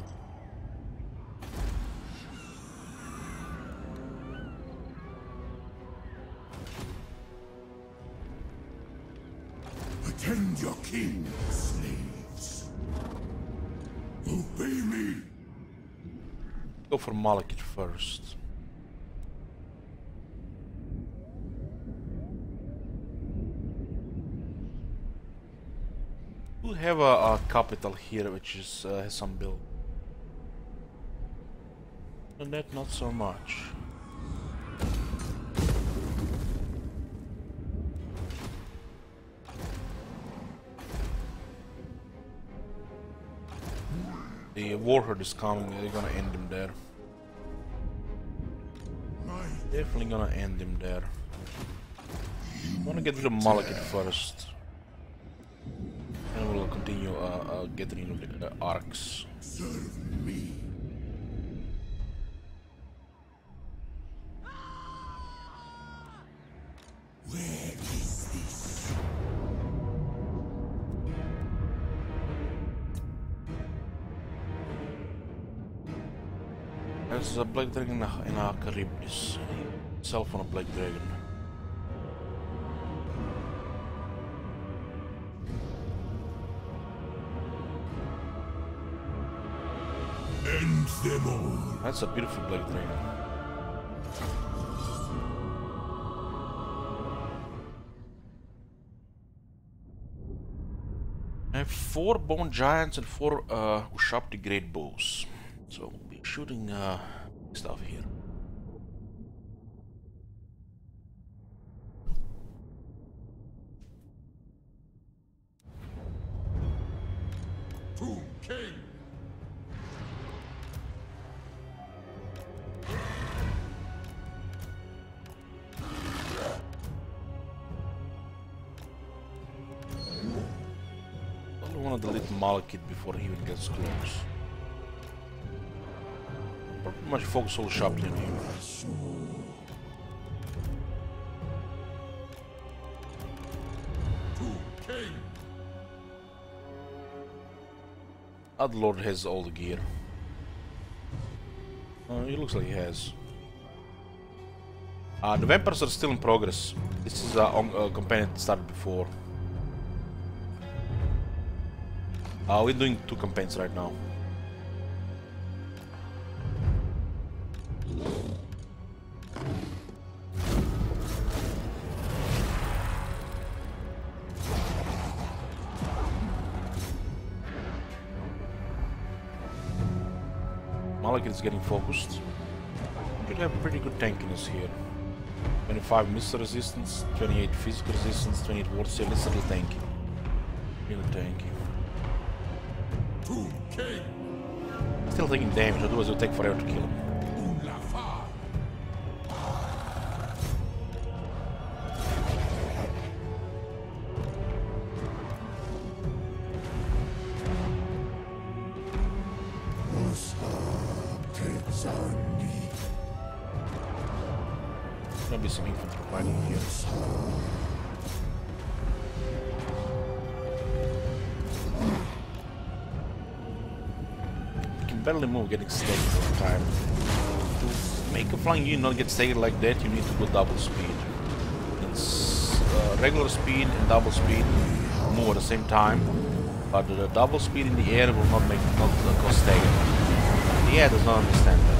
Attend your king, slaves. Obey me. Go for Malekith first. We have a capital here which is has some build. And that not so much. The warherd is coming, they're gonna end him there. Definitely gonna end him there. I wanna get rid of Malekith first. And we'll continue getting rid of the arcs. Serve me. There's a black dragon in our Charybdis. Self on a black dragon. End them all. That's a beautiful black dragon. I have 4 bone giants and 4 Ushapti great bows. So we'll be shooting stuff here. Tomb King. I don't want to delete Malekith before he even gets close. Pretty much focus all sharply on him. Tomb King. That lord has all the gear. He looks like he has. The vampires are still in progress. This is a campaign that started before. We're doing 2 campaigns right now. Malekith is getting focused. Should have pretty good tankiness here. 25 missile resistance, 28 physical resistance, 28 ward save. It's a little tanky. Really tanky. Tomb King. Still taking damage, otherwise it'll take forever to kill him. Ulafar. There'll be some infantry fighting here. You can barely move, getting staggered all the time. To make a flying unit not get staggered like that, you need to go double speed. It's regular speed and double speed move at the same time, but the double speed in the air will not cause stagger. The air does not understand that.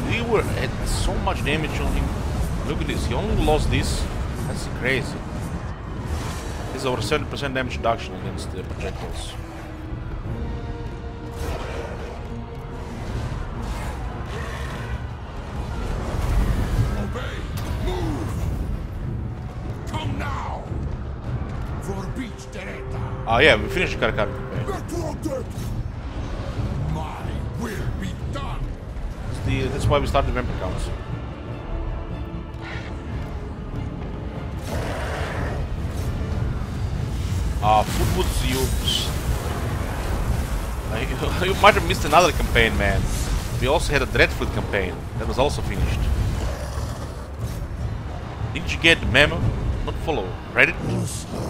We were at so much damage on him. Look at this, he only lost this. That's crazy. This is over 70% damage reduction against the projectiles. Obey. Move. Come now. For beach Dereta. Ah yeah, we finished the Karakari campaign. Betrothed. My will be done. That's why we started the Vampire Counts. Footwoods, you might have missed another campaign, man. We also had a Dreadfoot campaign that was also finished. Didn't you get the memo? Not follow. Reddit?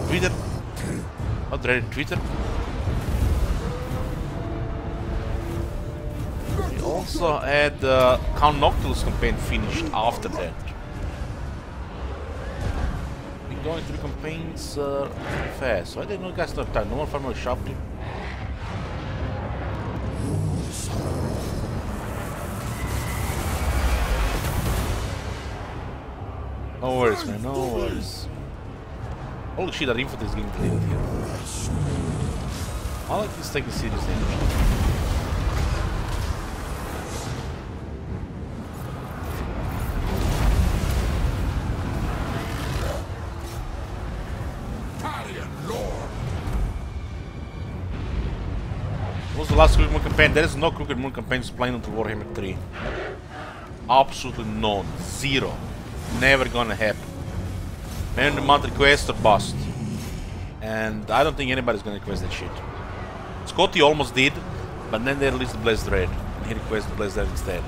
Twitter? Not Reddit, Twitter? We also had Count Noctilus campaign finished after that. We're going through campaigns fast. Why didn't you guys not have time? No more farmer sharply. No worries, man, no worries. Holy shit, our infantry is getting played here. I like this taking serious damage. What was the last Crooked Moon campaign? There is no Crooked Moon campaigns playing until Warhammer 3. Absolutely none. Zero. Never gonna happen. Man of the month request or bust. And I don't think anybody's gonna request that shit. Scotty almost did, but then they released the Blessed Red, and he requested the Blessed Red instead.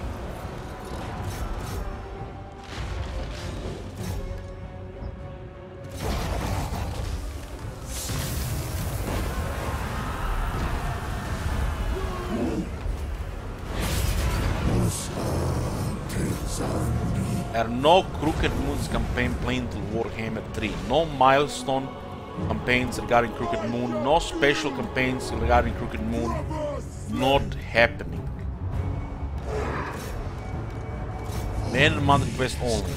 There are no Crooked Moons campaign planned till Warhammer 3. No milestone campaigns regarding Crooked Moon. No special campaigns regarding Crooked Moon. Not happening. Man and month request only.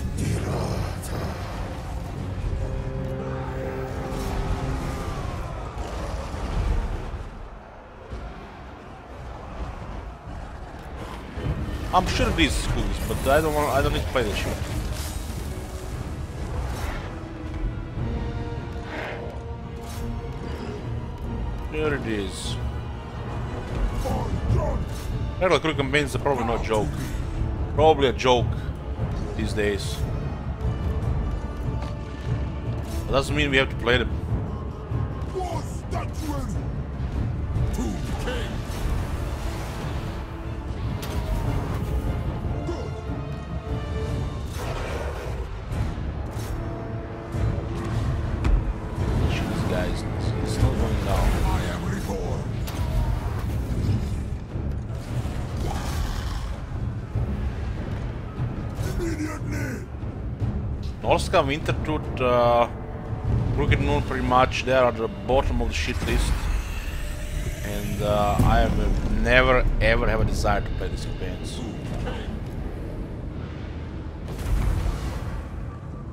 I'm sure it is schools, but I don't need to play that shit. There it is. Regular crew campaigns are probably no joke. Probably a joke these days. That doesn't mean we have to play them. Norska, Wintertooth, Crooked Moon pretty much, they are at the bottom of the shit list. And I have never ever have a desire to play these campaigns.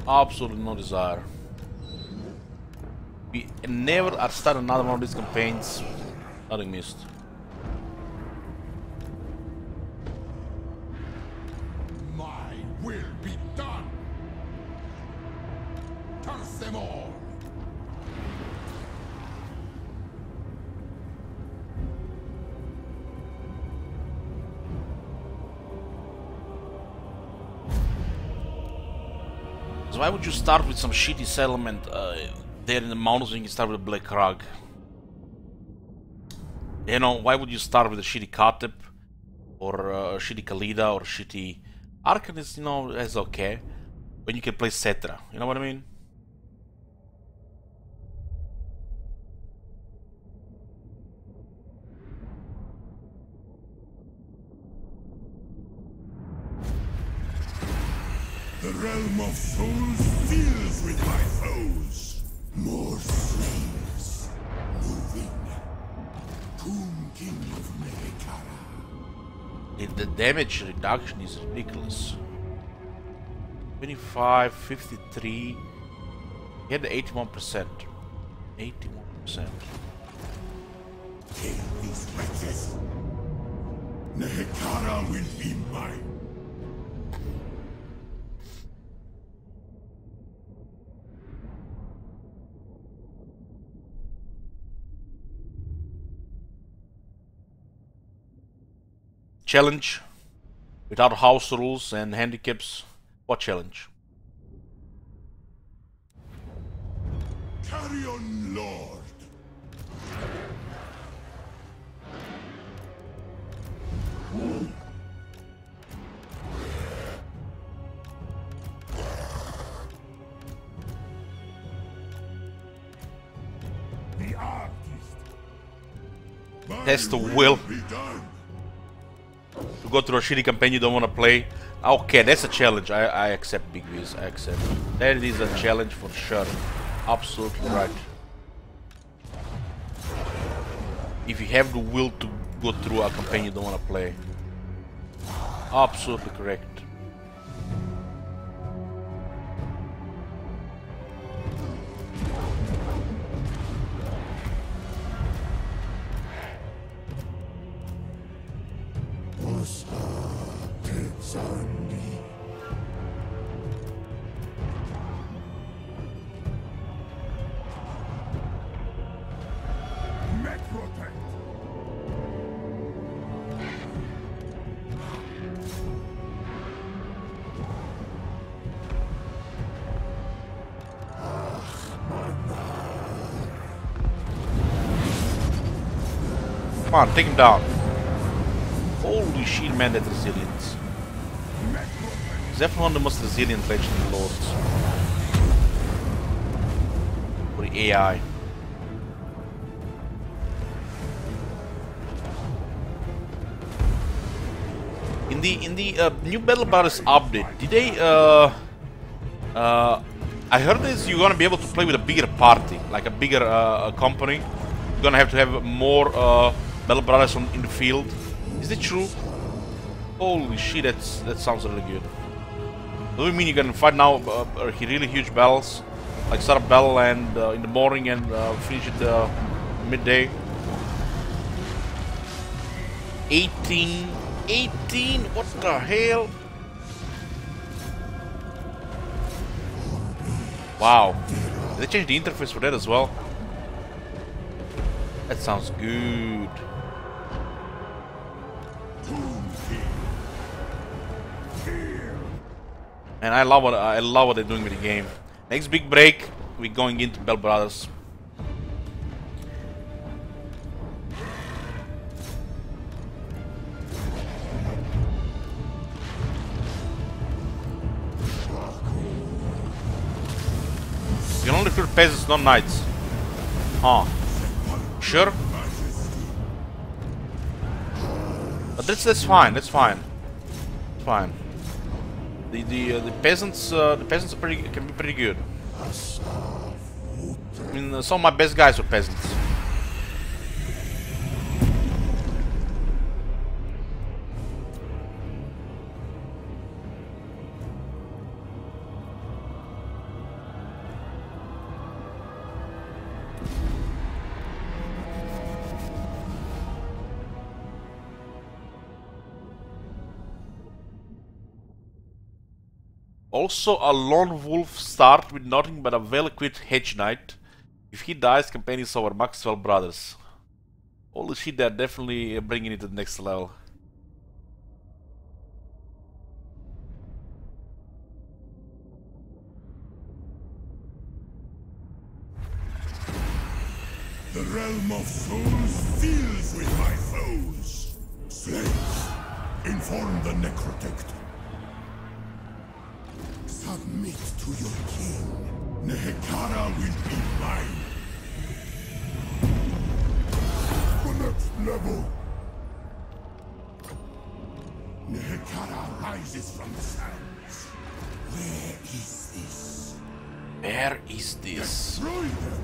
Absolutely no desire. We never start another one of these campaigns, nothing missed. My will be done. Curse them all. So why would you start with some shitty settlement there in the mountains when you start with a Black Rug? You know, why would you start with a shitty Katep or a shitty Khalida or a shitty Arcanist, you know, that's okay. When you can play Cetra, you know what I mean? The realm of souls fills with my foes. More slaves. Moving. Tomb King of Mehekara. The damage reduction is ridiculous. 25, 53. He had 81%. 81%. Kill these wretches. Mehekara will be mine. Challenge without house rules and handicaps. What challenge? Carry on, Lord. The artist. Test the will. Be done. To go through a shitty campaign you don't want to play. Okay, that's a challenge. I accept, Big Viz. I accept. That is a challenge for sure. Absolutely right. If you have the will to go through a campaign you don't want to play. Absolutely correct. Come on, take him down. Holy shit, man, that resilience. He's definitely one of the most resilient legendary lords. For the AI. In the new Battle Brothers update, did they I heard this you're gonna be able to play with a bigger party, like a bigger company. You're gonna have to have more Battle Brothers in the field. Is it true? Holy shit, that sounds really good. Does it mean you can fight now really huge battles? Like start a battle and in the morning and finish it midday? 18, what the hell? Wow, did they change the interface for that as well? That sounds good. And I love what they're doing with the game. Next big break, we're going into Bell Brothers. You can only recruit peasants, not knights. Huh. Sure? But that's fine, that's fine. It's fine. The peasants are can be pretty good. I mean, some of my best guys were peasants. Also, a lone wolf start with nothing but a well-equipped hedge knight. If he dies, campaign is over. Maxwell Brothers. Holy shit, they're definitely bringing it to the next level. The realm of souls fills with my foes. Slaves, inform the necrotect. Submit to your king. Nehekara will be mine. The next level. Nehekara rises from the sands. Where is this? Where is this? Destroy them!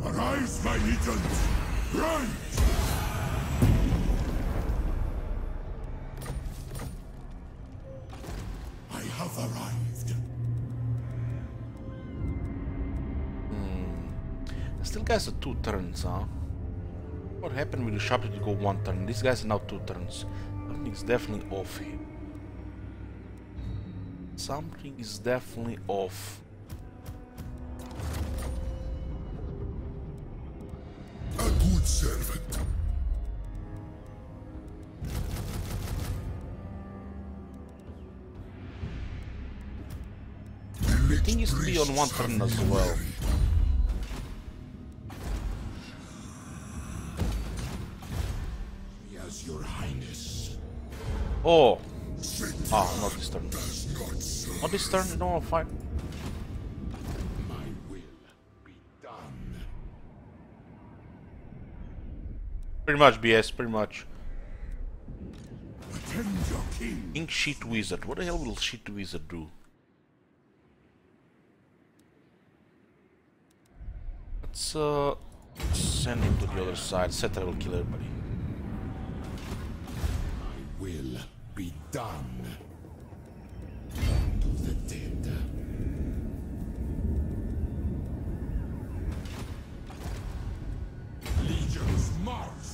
Arise, my legions! Rise! I have arrived. Still guys are 2 turns, huh? What happened with the shop that you go 1 turn? These guys are now 2 turns. Something's definitely off here. Something is definitely off. A good servant. The thing used to be on 1 turn as well. Yes, Your Highness. Oh! Ah, not this turn. Not this turn, you don't want to fight. My will be done. Pretty much, BS, pretty much. Attend your king. Ink Sheet Wizard. What the hell will Sheet Wizard do? Let's send him to the other side. Cetera will kill everybody. My will be done. To the dead. Legions march.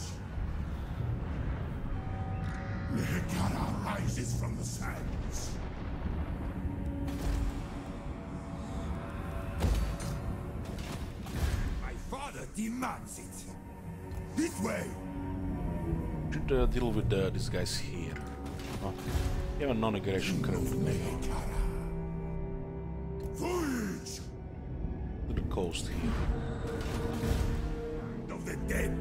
Nehekara rises from the sands. My father demands it. This way. Should deal with these guys here. Oh, we have a non-aggression currently. Voyage To the coast here. of the dead.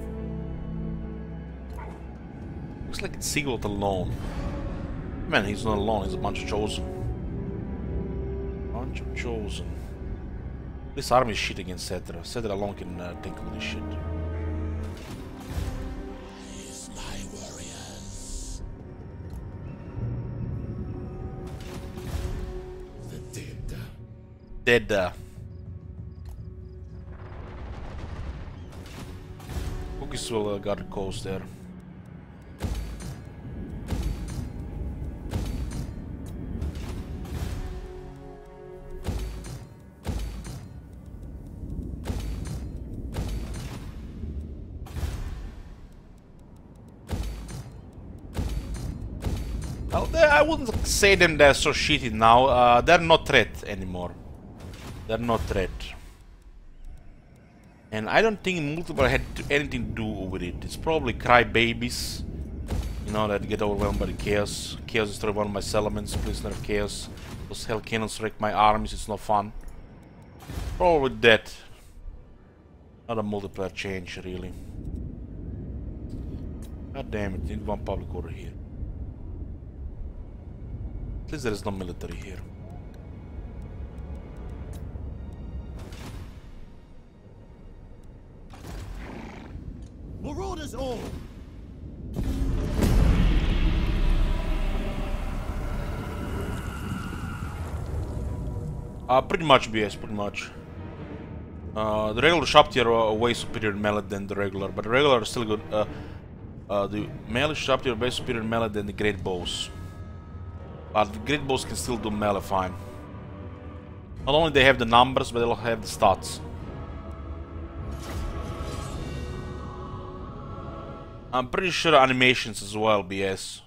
Looks like it's Sigurd alone. Man, he's not alone, he's a bunch of chosen. Bunch of chosen. This army is shit against Cedra. Cedra alone can take all this shit. Dead. Cookies will guard the coast there. Well, I wouldn't say them they're so shitty now. They're not threat anymore. They're not threat. And I don't think multiplayer had anything to do with it. It's probably crybabies, you know, that get overwhelmed by the chaos. Chaos destroyed one of my settlements, please nerf chaos. Those hell cannons wreck my armies, it's not fun. Probably that. Not a multiplayer change, really. God damn it, need one public order here. At least there is no military here. Marauders all! Pretty much BS, pretty much. The regular shop tier are way superior in melee than the regular, but the regular are still good. The melee shop tier are way superior in melee than the great bows. But the great bows can still do melee fine. Not only they have the numbers, but they'll have the stats. I'm pretty sure animations as well, BS,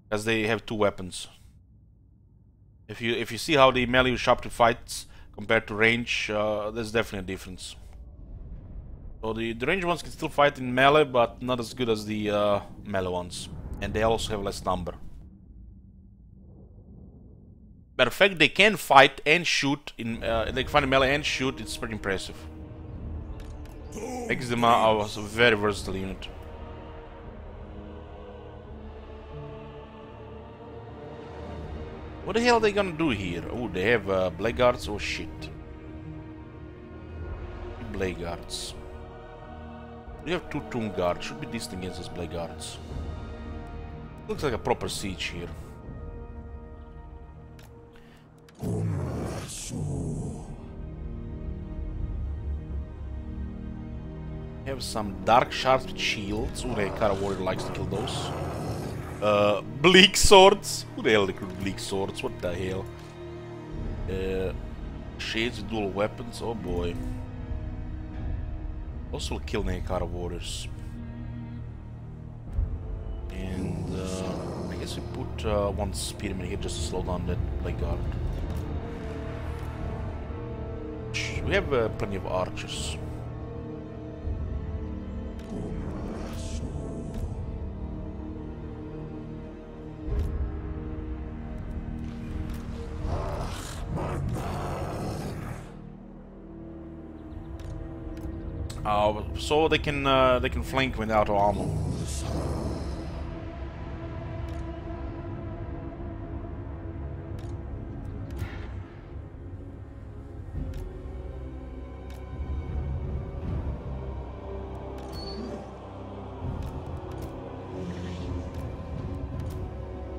as they have two weapons. If you see how the melee shop tier fights compared to range, there's definitely a difference. So the range ones can still fight in melee, but not as good as the melee ones, and they also have less number. Matter of fact, they can fight and shoot in. They can fight in melee and shoot. It's pretty impressive. Makes them a very versatile unit. What the hell are they gonna do here? Oh, they have Blackguards. Oh shit. Blackguards. We have two Tomb Guards. Should be decent against those Blackguards. Looks like a proper siege here. Have some dark shards with shields. Ooh, the Kara warrior likes to kill those. Bleak swords. Who the hell recruit bleak swords? What the hell? Shades with dual weapons. Oh boy. Also will kill Nekara warriors. And I guess we put one spearman here just to slow down that Blackguard. We have plenty of archers. So they can flank without armor.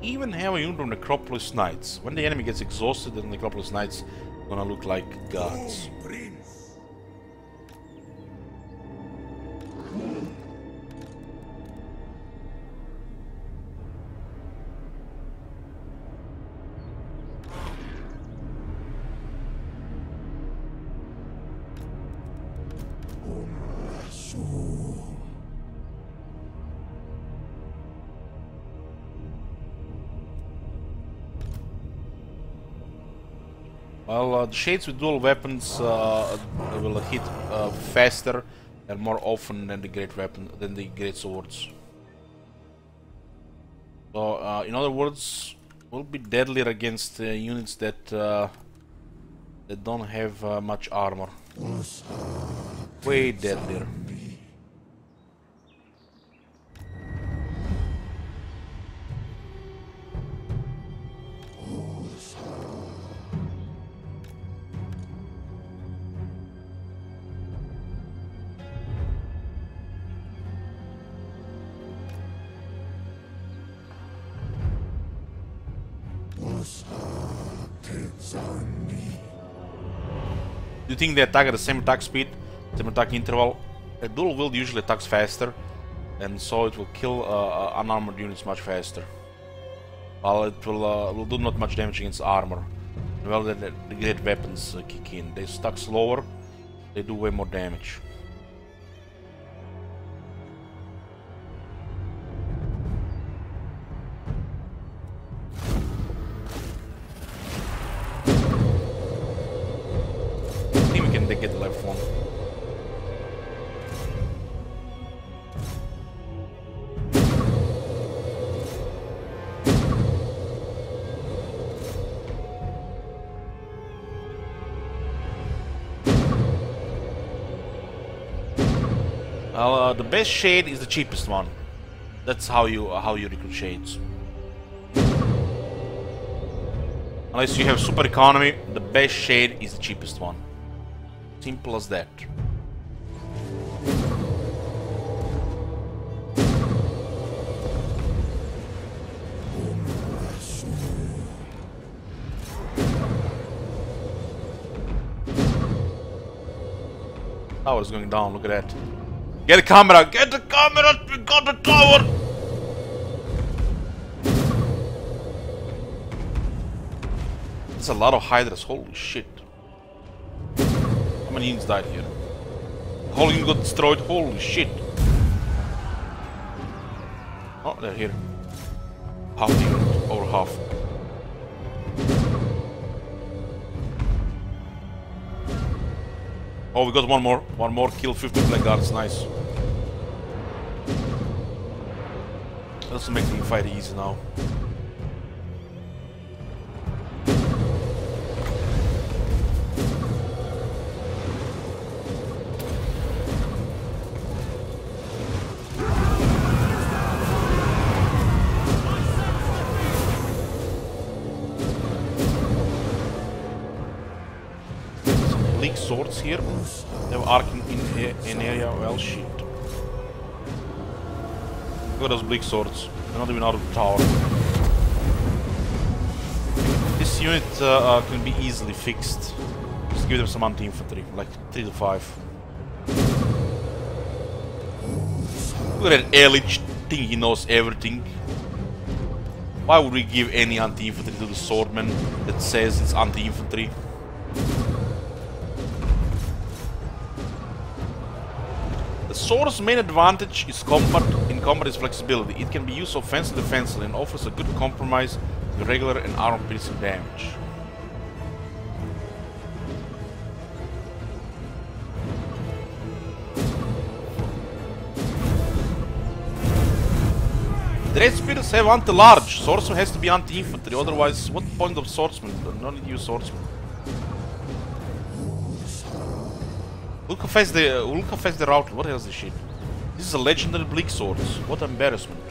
Even have a unit of Necropolis Knights. When the enemy gets exhausted, the Necropolis Knights gonna look like gods. Well, the shades with dual weapons will hit faster and more often than the great swords. So, in other words, will be deadlier against units that don't have much armor. Way deadlier. you think they attack at the same attack speed, same attack interval? A dual wield usually attacks faster, and so it will kill unarmored units much faster. While it will do not much damage against armor. Well, the great weapons kick in. They stack slower, they do way more damage. I think we can get the left one. The best shade is the cheapest one. That's how you recruit shades. Unless you have super economy, the best shade is the cheapest one. Simple as that. Tower's going down, look at that. Get the camera! Get the camera! We got the tower! There's a lot of hydras, holy shit. How many units died here? The whole unit got destroyed, holy shit. Oh, they're here. Half the unit, over half. Oh, we got one more. One more kill, 50 blackguards, nice. Let's make the fight easy now. Bleak swords here. They have arc in area. Well, shit. Look at those bleak swords. They're not even out of the tower. This unit can be easily fixed. Just give them some anti-infantry, like 3 to 5. Look at that Elich thing, he knows everything. Why would we give any anti-infantry to the swordman that says it's anti-infantry? The sword's main advantage is in combat is flexibility. It can be used offensive and defensively and offers a good compromise with regular and armor-piercing damage. Dread spears have anti-large. Swordsman has to be anti-infantry, otherwise what point of swordsman? No need to use swordsman. Look how fast they route. What the hell is this shit? This is a legendary bleak swords. What embarrassment.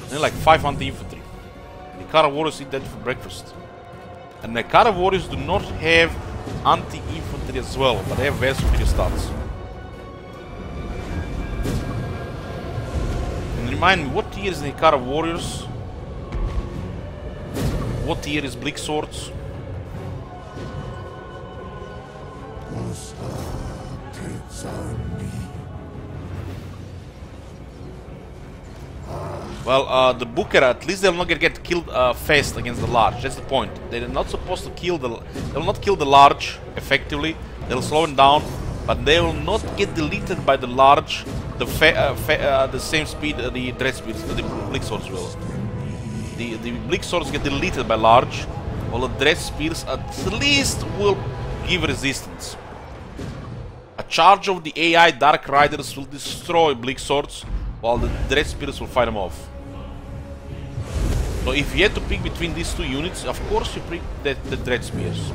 They're like 5 anti-infantry. Nekara warriors eat that for breakfast. And Nekara warriors do not have anti-infantry as well, but they have very superior stats. And remind me, what tier is Nekara warriors? What tier is bleak swords? Well, the Booker, at least they'll not get killed fast against the large. That's the point. They're not supposed to kill the... They'll not kill the large effectively. They'll slow it down, but they will not get deleted by the large the same speed the dread speeds, the bleak swords will. The bleak swords get deleted by large, while the dread spears at least will give resistance. A charge of the AI Dark Riders will destroy bleak swords, while the dread spears will fight them off. So if you had to pick between these two units, of course you pick the dread spears.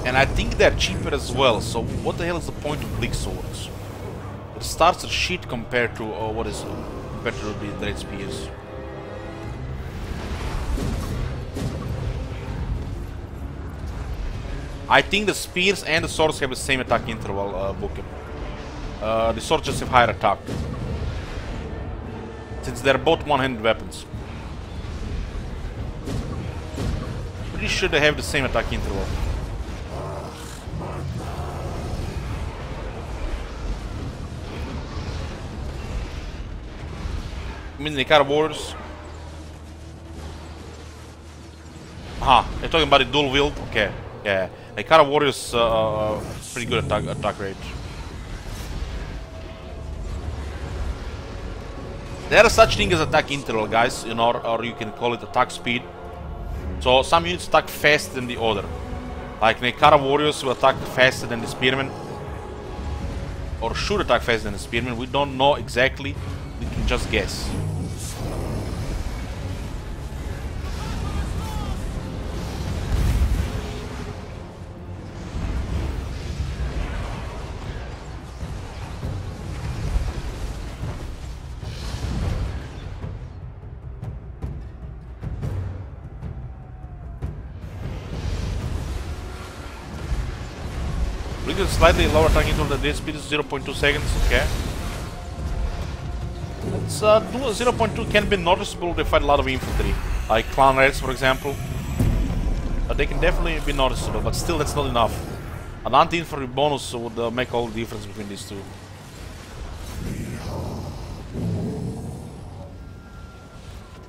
And I think they're cheaper as well, so what the hell is the point of bleak swords? The starts are shit compared to compared to the dread spears. I think the spears and the swords have the same attack interval, Booker. The swords just have higher attack. since they're both one-handed weapons. Pretty sure they have the same attack interval. I mean, the Ikara Warriors. Aha, they're talking about the dual wield. Okay, yeah. Ikara Warriors pretty good attack rate. There is such thing as attack interval, guys, you know, or you can call it attack speed. So some units attack faster than the other. Like the Ikara Warriors will attack faster than the Spearmen, or should attack faster than the Spearmen. We don't know exactly. We can just guess. We get slightly lower attack interval. The dead speed is 0.2 seconds. Okay. It's 0.2 can be noticeable if they fight a lot of infantry, like clan raids, for example. They can definitely be noticeable, but still, that's not enough. An anti-infantry bonus would make all the difference between these two.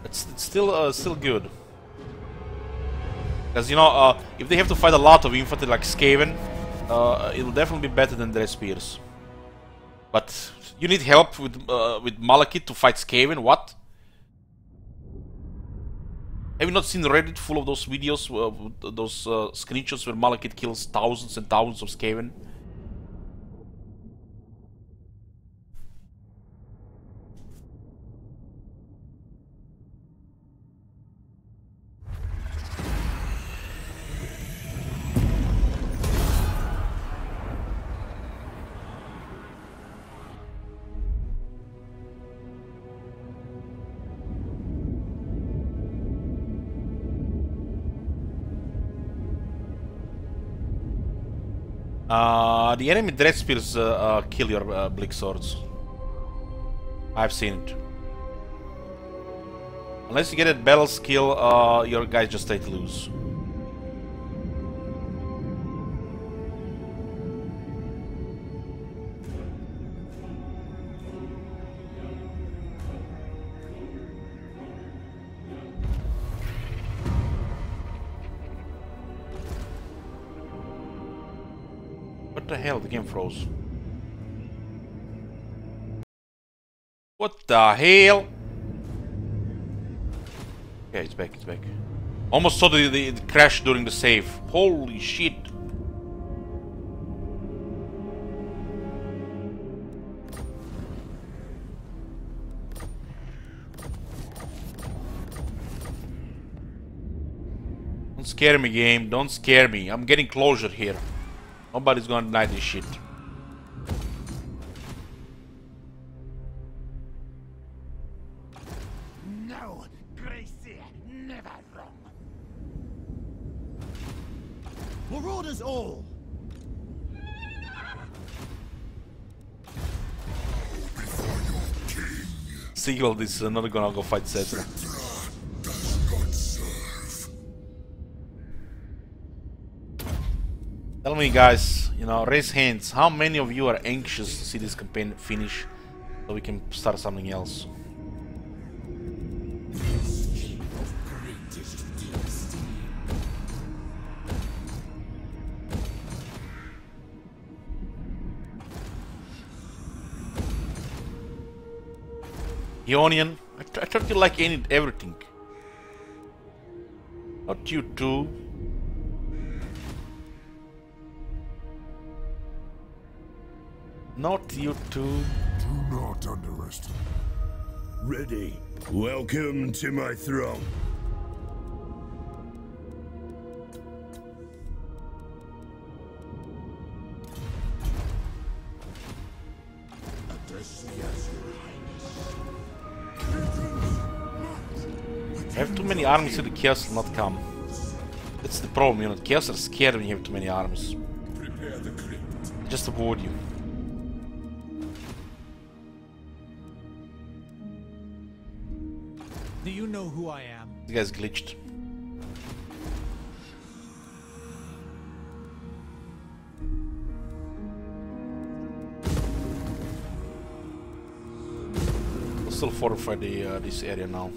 It's still good, because you know, if they have to fight a lot of infantry like Skaven, it'll definitely be better than their spears. But you need help with Malekith to fight Skaven. What? Have you not seen Reddit full of those videos, those screenshots where Malekith kills thousands and thousands of Skaven? The enemy dread spears kill your Blick swords. I've seen it. Unless you get a battle skill, your guys just stay to lose. What the hell? The game froze. What the hell? Okay, it's back, it's back. Almost saw the crash during the save. Holy shit. Don't scare me, game. Don't scare me. I'm getting closure here. Nobody's gonna deny this shit. No, Gracie, never wrong. Marauders all. Seagull is not gonna go fight Cetra. Tell me, guys, you know, raise hands. How many of you are anxious to see this campaign finish so we can start something else? Ionian, I thought you like everything. Not you too. Not you too. Do not underestimate. Ready. Welcome to my throne. I have too many armies so the chaos will not come. That's the problem, you know, the chaos are scared when you have too many armies. Prepare the crypt. Just avoid you. Do you know who I am? This guy's glitched. We'll still fortify the this area now.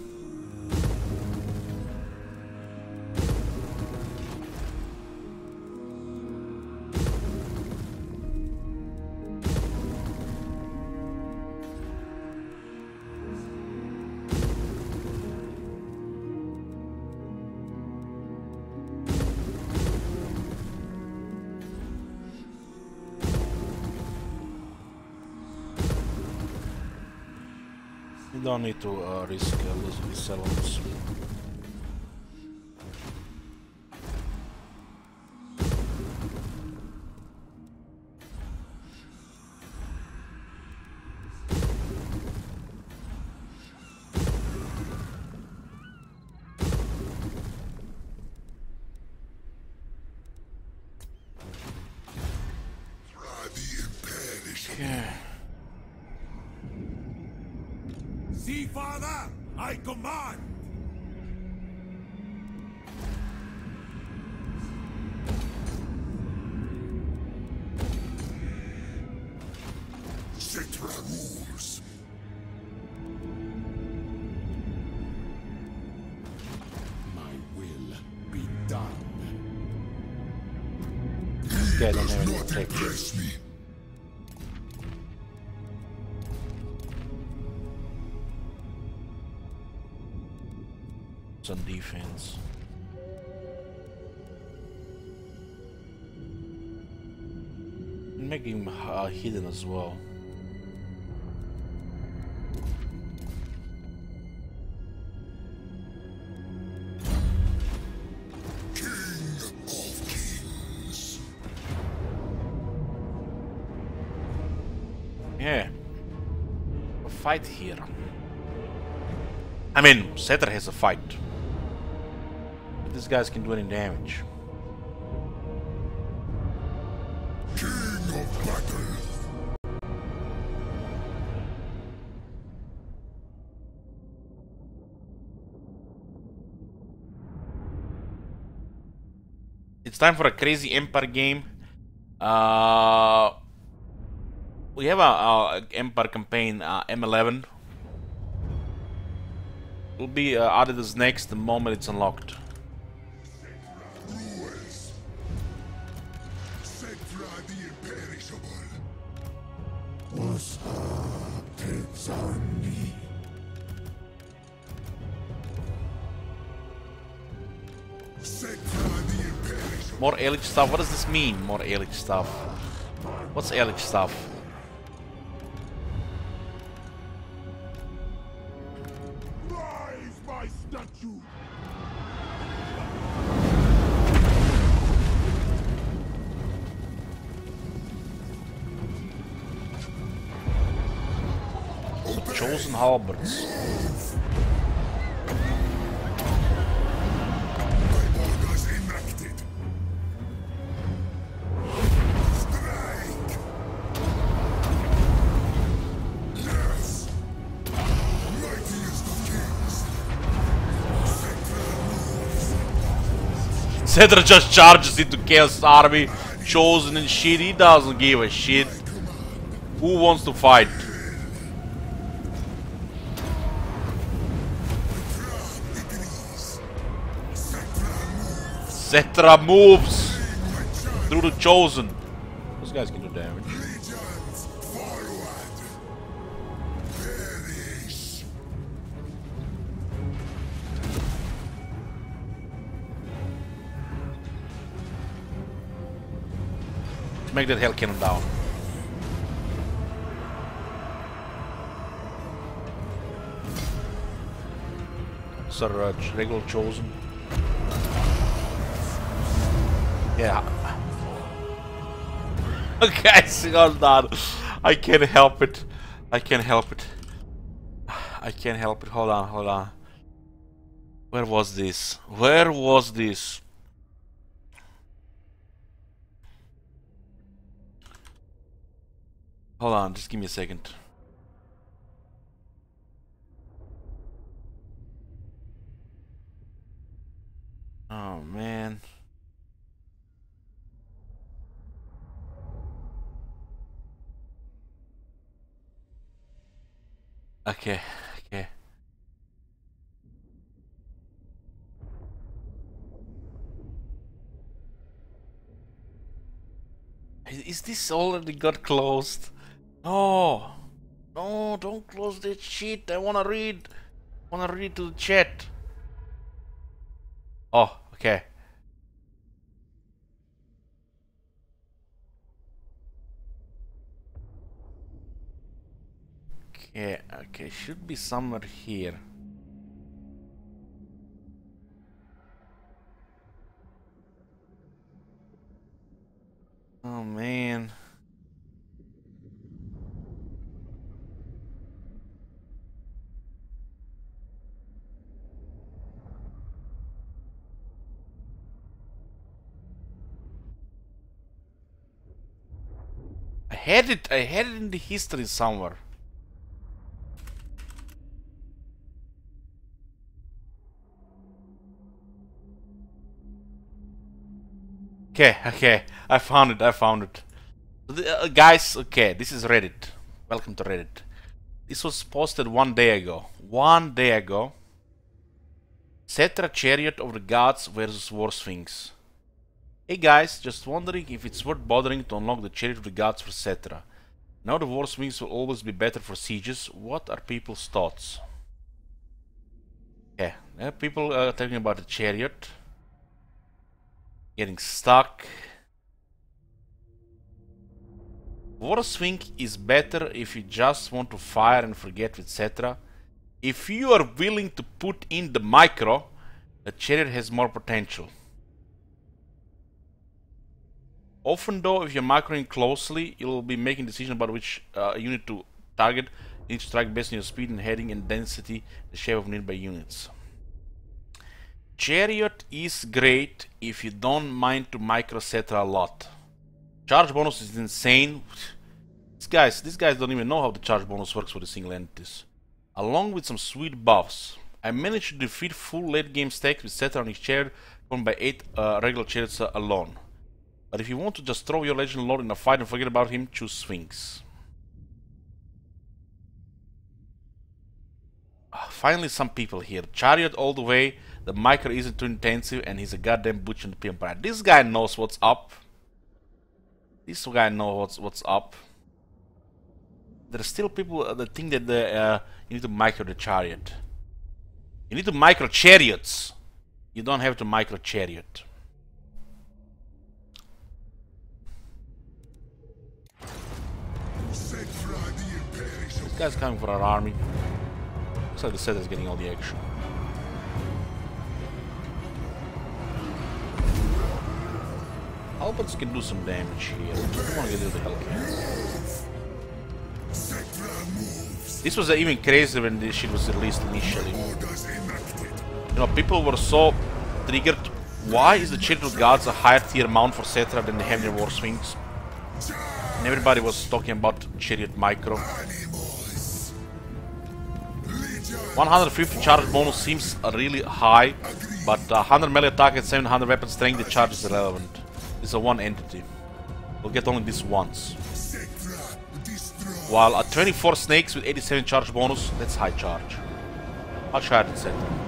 You don't need to risk losing these settlements. Okay. See, Father, I command. Cetra rules. My will be done. This guy don't Does have any not protection. impress me. On defense. Make him hidden as well. King of kings. Yeah. A fight here. I mean, Cetra has a fight. But these guys can do any damage. King of battle. It's time for a crazy Empire game. We have a Empire campaign, M11. Will be added as next the moment it's unlocked. Rules. Cetra the imperishable. Cetra the imperishable. More Elich stuff. What does this mean? More Elich stuff. What's Elich stuff? Rise, my statue. Chosen halberds. My orders enacted. Strike. Yes. Mightiest of kings. Cetra moves. Cetra just charges into Chaos Army. Chosen and shit. He doesn't give a shit. Who wants to fight? Degrees. Cetra moves. Cetra moves through the Chosen. Those guys can do damage. Legions forward. Perish. Make that hell cannon down. Sir, regular Chosen. Yeah. Guys, hold on. I can't help it. I can't help it. I can't help it. Hold on, hold on. Where was this? Where was this? Hold on, just give me a second. man. Okay, okay. Is this already got closed? No. No, don't close that shit. I wanna read. Wanna read to the chat. Oh, okay. Okay, okay, should be somewhere here. Oh man. I had it in the history somewhere. Okay, okay, I found it, I found it. Guys, okay, this is Reddit. Welcome to Reddit. This was posted 1 day ago. 1 day ago. Cetra Chariot of the Gods versus War Sphinx. Hey guys, just wondering if it's worth bothering to unlock the Chariot of the Gods for Cetra. Now the War Sphinx will always be better for sieges. What are people's thoughts? Yeah, people are talking about the Chariot. Getting stuck. War Sphinx is better if you just want to fire and forget, etc. If you are willing to put in the micro, the Chariot has more potential. Often though, if you're microing closely, you'll be making decisions about which unit to target. You need to strike based on your speed and heading and density, the shape of nearby units. Chariot is great if you don't mind to micro Cetra a lot. Charge bonus is insane. These guys don't even know how the charge bonus works for the single entities. Along with some sweet buffs. I managed to defeat full late game stacks with Cetra on his chariot, combined by 8 regular chariots alone. But if you want to just throw your Legend Lord in a fight and forget about him, choose Sphinx. Finally some people here. Chariot all the way, the micro isn't too intensive, and he's a goddamn butcher in the Empire. This guy knows what's up. This guy knows what's up. There are still people that think that you need to micro the Chariot. You need to micro chariots. You don't have to micro chariot. This guy's coming for our army. Looks like the setter's getting all the action. Halberds can do some damage here. I don't want to get rid of the Hellcat. This was even crazier when this shit was released initially. You know, people were so triggered. Why is the Chariot of Gods a higher tier mount for Cetra than the Heavenly War Sphinx? And everybody was talking about Chariot Micro. 150 charge bonus seems really high, but 100 melee attack and 700 weapon strength, the charge is irrelevant. It's a one entity. We'll get only this once. While at 24 snakes with 87 charge bonus, that's high charge. Much higher than Cetra.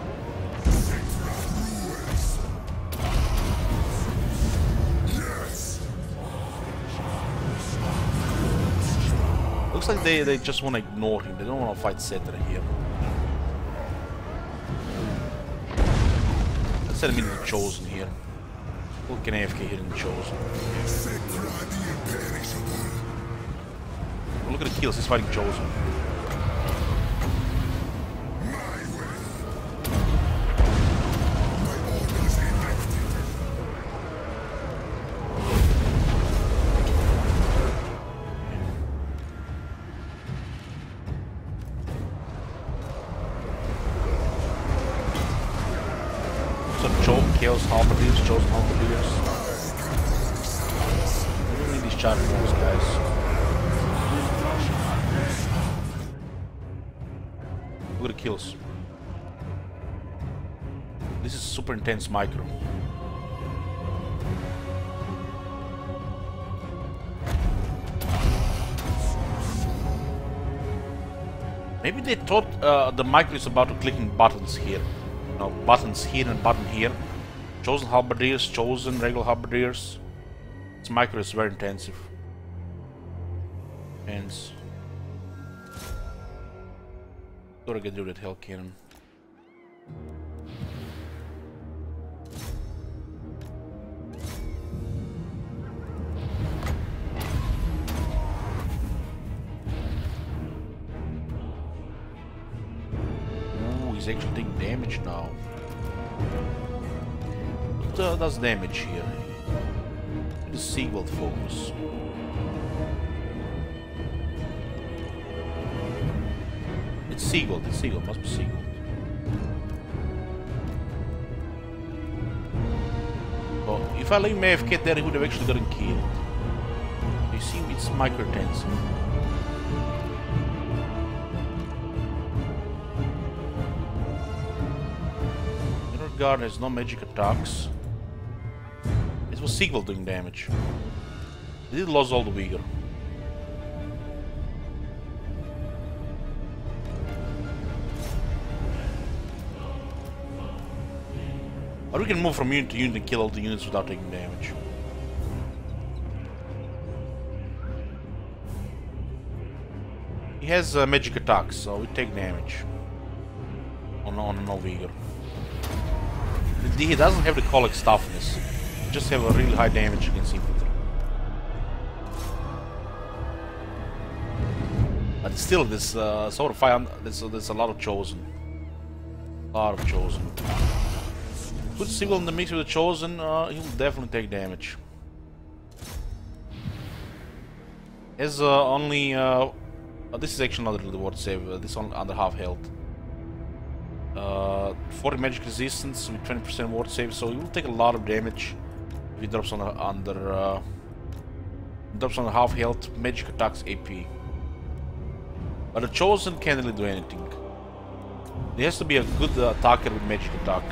Looks like they just want to ignore him. They don't want to fight Cetra here. Let's send him into the Chosen here. We'll can AFK here in the Chosen. Oh, look at the kills, he's fighting Chosen. Kills halberdiers, chosen halberdiers. We don't need these charge moves, guys. Look at the kills. This is super intense micro. Maybe they thought the micro is about to clicking buttons here. No, buttons here and button here. Chosen halberdiers, chosen regular halberdiers. This micro is very intensive. Hence. Gotta get rid of that hell cannon. Ooh, he's actually taking damage now. What does damage here? The seagull focus. It's seagull, must be seagull. Oh, if I leave him AFK there, he would have actually gotten killed. You see, it's micro-tensive. Mirror Guard has no magic attacks. It was seagull doing damage. They did lose all the vigor. Or we can move from unit to unit and kill all the units without taking damage. He has magic attacks, so we take damage on a no vigor. He doesn't have the collect toughness. He just have a really high damage against infantry. But still, this sort of 500. There's a lot of chosen. Put Civil in the mix with the Chosen, he'll definitely take damage. As only... this is actually not really the word save, this is only under half health. 40 magic resistance with 20% ward save, so he will take a lot of damage if he drops on drops on half health, magic attacks AP. But the Chosen can't really do anything. He has to be a good attacker with magic attack.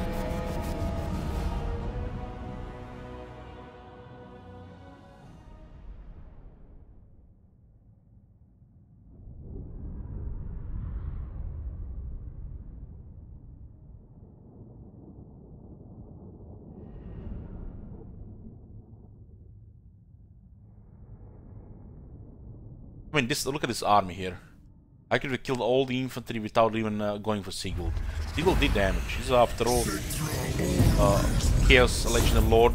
I mean, look at this army here. I could have killed all the infantry without even going for Sigurd. Sigurd did damage. He's after all Chaos Legendary Lord,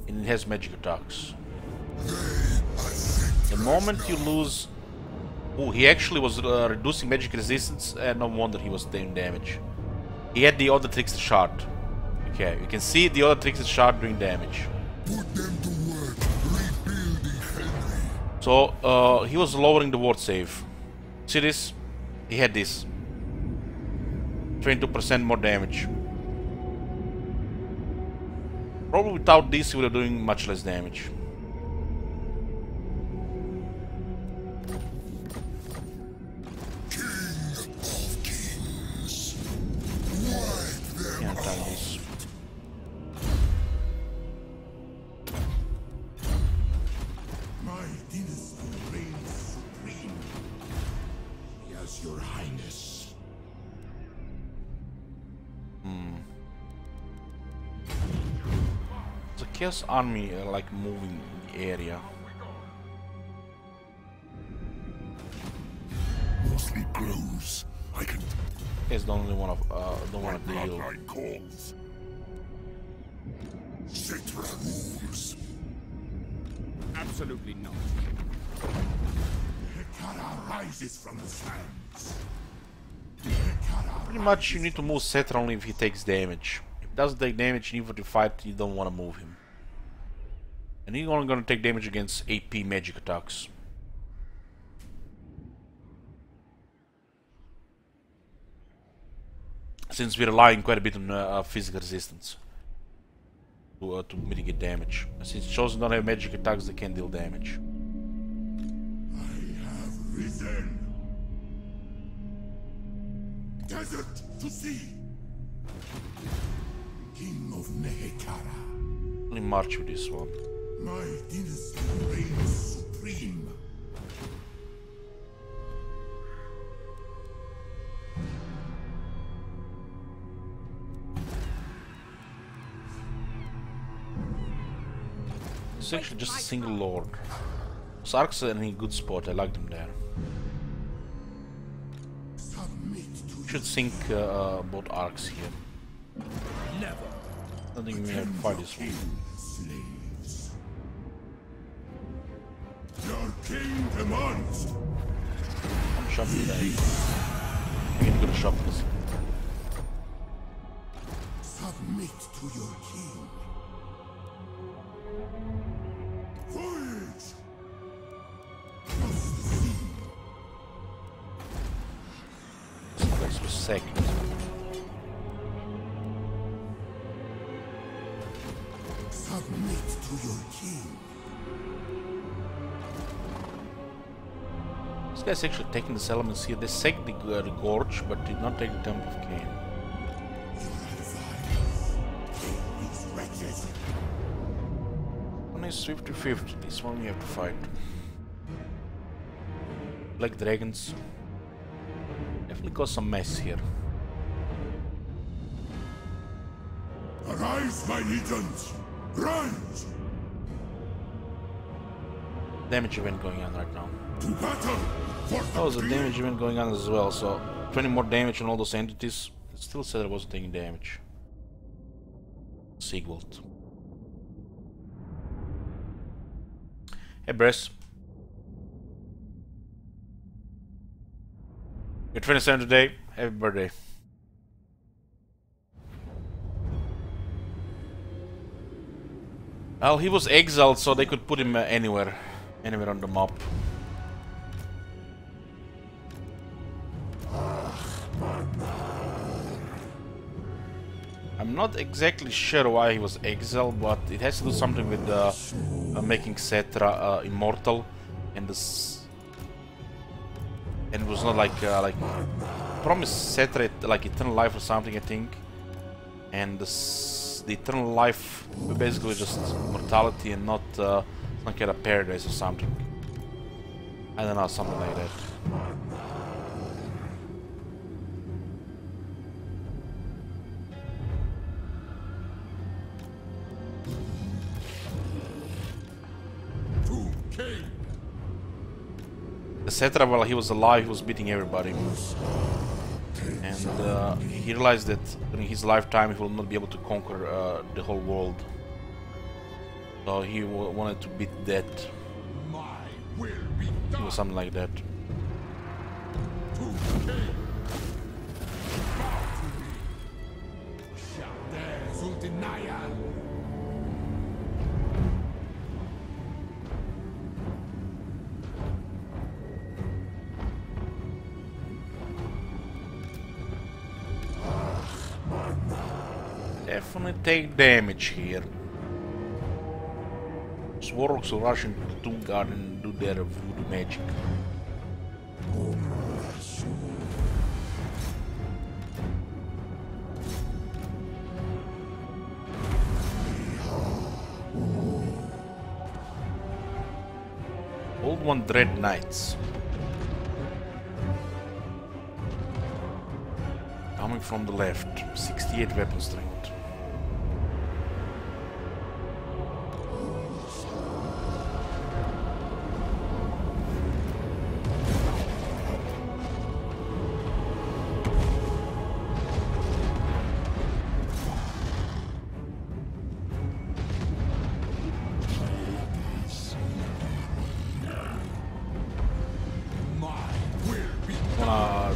and he has magic attacks. The moment you lose... Oh, he actually was reducing magic resistance, and no wonder he was doing damage. He had the other Trickster Shard. Okay, you can see the other Trickster Shard doing damage. Put them to work, rebuilding Khemri. So, he was lowering the ward save. See this? He had this. 22% more damage. Probably without this he would have doing much less damage. King of kings. Wipe them Can't out. tell this. My dynasty reigns supreme. Yes, your highness. The Chaos Army like moving the area. Mostly grows. I can Guys don't really want to deal. bloodline calls. Citra rules. Absolutely not. Hekara rises from the sands. Pretty much you need to move Cetra only if he takes damage. If he doesn't take damage even if you fight, you don't want to move him. And he's only gonna take damage against AP magic attacks. Since we're relying quite a bit on physical resistance to mitigate damage. Since Chosen don't have magic attacks, they can deal damage. I have risen. Desert to sea. King of Nehekara. Only march with this one. My dynasty reigns supreme. It's actually just a single lord. So Ark's in a good spot, I like them there. Should sink both arcs here. Never. I don't think we have to fight this one. Your king demands. I'm shopping that. I'm gonna go to shop this. Submit to your king. Voyage. Cross the sea. This place was second. Submit to your king. This guy's actually taking the settlements here. They sacked the gorge, but did not take the Temple of Cain. These wretches. One is 50-50. This one we have to fight. Black dragons. Definitely cause some mess here. Arise, my legions. Rise. Damage event going on right now. To battle. For Oh, there's a damage event going on as well, so 20 more damage on all those entities. It still said I wasn't taking damage. Sigwald. Hey, Bress. You're 27 today. Happy birthday. Well, he was exiled, so they could put him anywhere on the map. I'm not exactly sure why he was exiled, but it has to do something with making Cetra immortal, and this, and it was not like promised Cetra like eternal life or something, I think, and the eternal life basically just mortality and not some kind of paradise or something. I don't know, something like that. The Cetra, while he was alive, he was beating everybody. And he realized that during his lifetime he will not be able to conquer the whole world. So he wanted to beat death. It was something like that. Definitely take damage here. Warlocks will rush into the Tomb Garden and do their voodoo magic. Old One Dread Knights. Coming from the left, 68 weapon strength.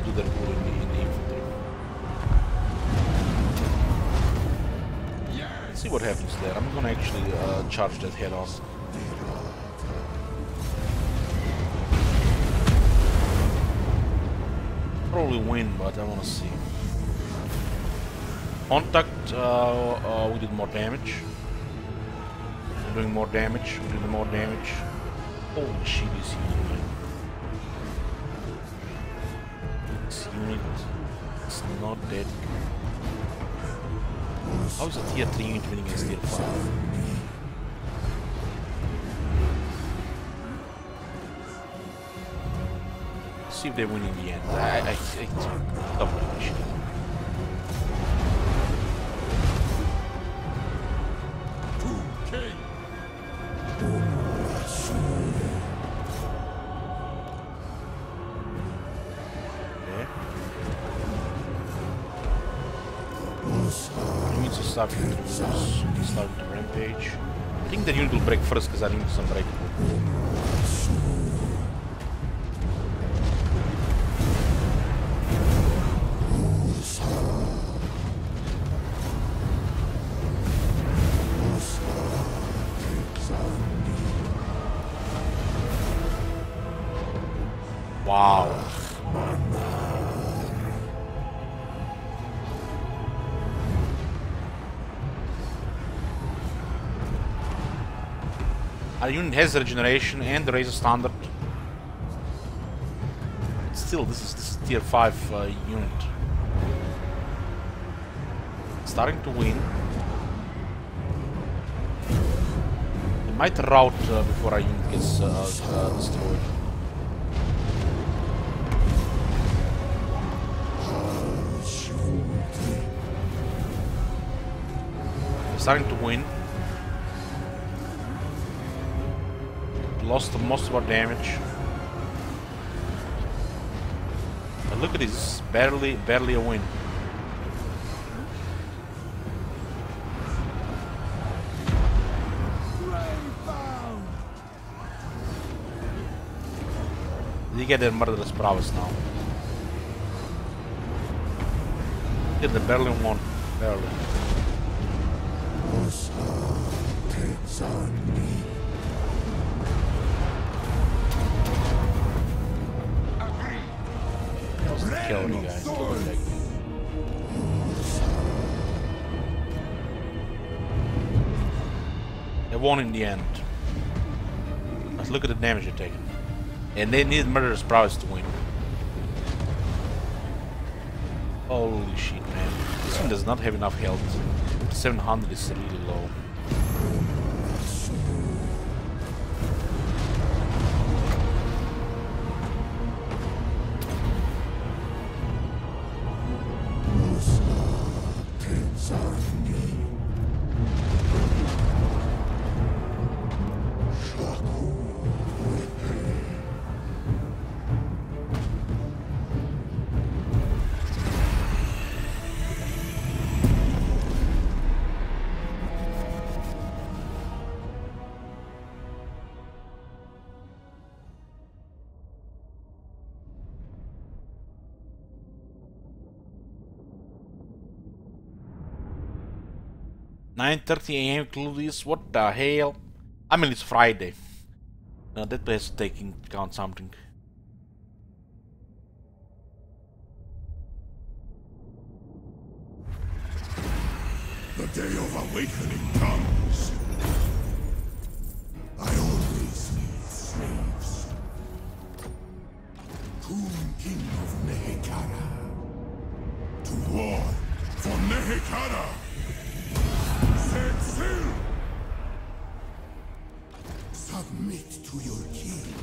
Do their role in the infantry. Let's see what happens there. I'm gonna actually charge that head on. Probably win, but I wanna see. Contact, we did more damage. We're doing more damage, we did more damage. Holy shit, this unit, man. This unit is not dead. How is a tier 3 unit winning against tier 5? See if they win in the end. I don't really. Units are starting to rampage. I think the unit will break first because I think it's unbreakable. Wow. Our unit has regeneration and raise standard. Still, this is tier 5 unit. Starting to win. They might rout before our unit gets destroyed. They're starting to win. Lost most of our damage. But look at this, barely a win. They get their murderous prowess now. Yeah, they barely won. Barely. Khemri, guys. They won in the end. Let's look at the damage they're taking. And they need murderous prowess to win. Holy shit, man. This one does not have enough health. 700 is really low. $9:30 AM includes what the hell? I mean, it's Friday. That has to take into account something. The day of awakening comes. I always need slaves. Coon King of Nehekara. To war for Nehekara. Set sail. Submit to your king.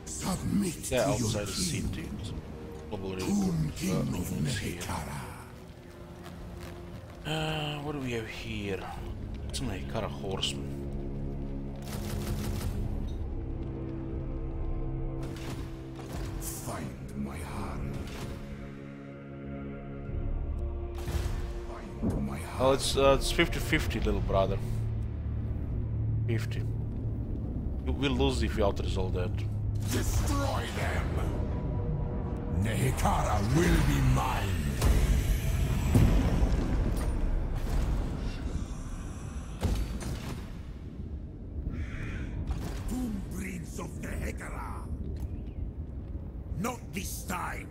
Submit to Yeah, your outside the king. city. Probably Coon King of units here. Nehekara. What do we have here? It's a Nehekara horseman. Find my heart. Find my heart. Oh, it's 50-50, little brother. 50. We'll lose if we out-resolve that. Destroy them! Nehekara will be mine! Doom Prince of Nehekara! Not this time!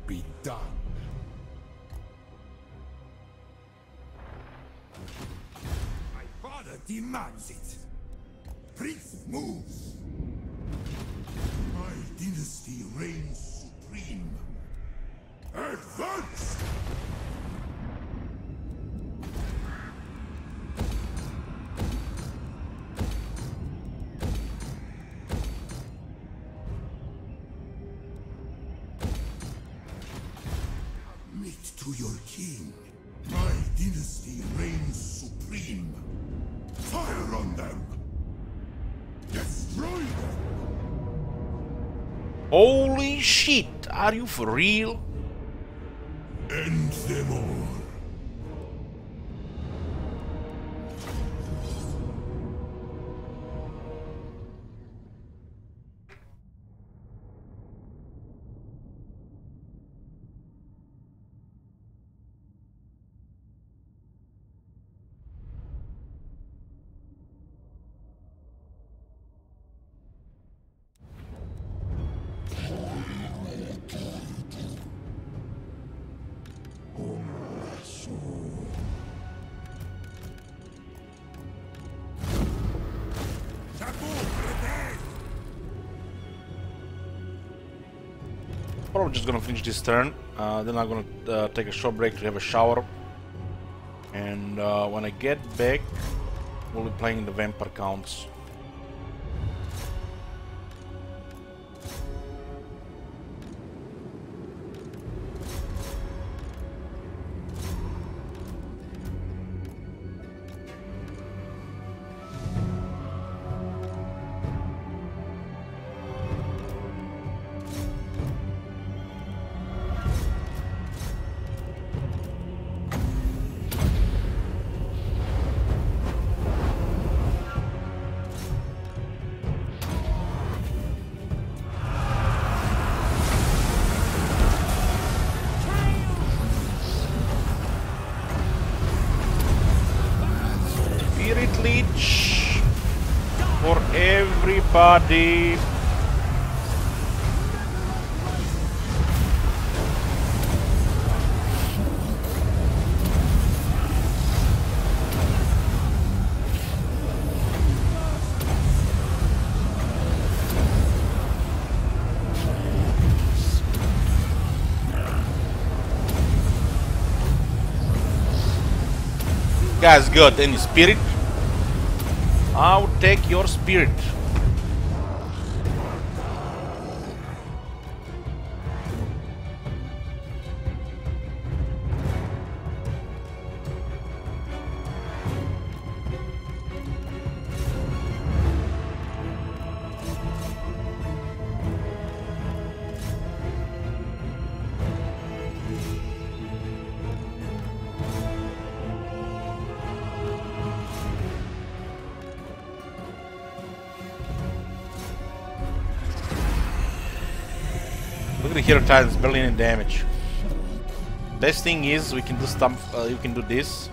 Be done. My father demands it. Prince moves. My dynasty reigns supreme. Advance! king. My dynasty reigns supreme. Fire on them! Destroy them! Holy shit! Are you for real? End them all. Probably just gonna finish this turn. Then I'm gonna take a short break to have a shower. And when I get back, we'll be playing the vampire counts. Spirit Leech for everybody. Guys, got any spirit? I'll take your spirit. Look at the Hero Titans, barely any damage. Best thing is we can do stuff. You can do this.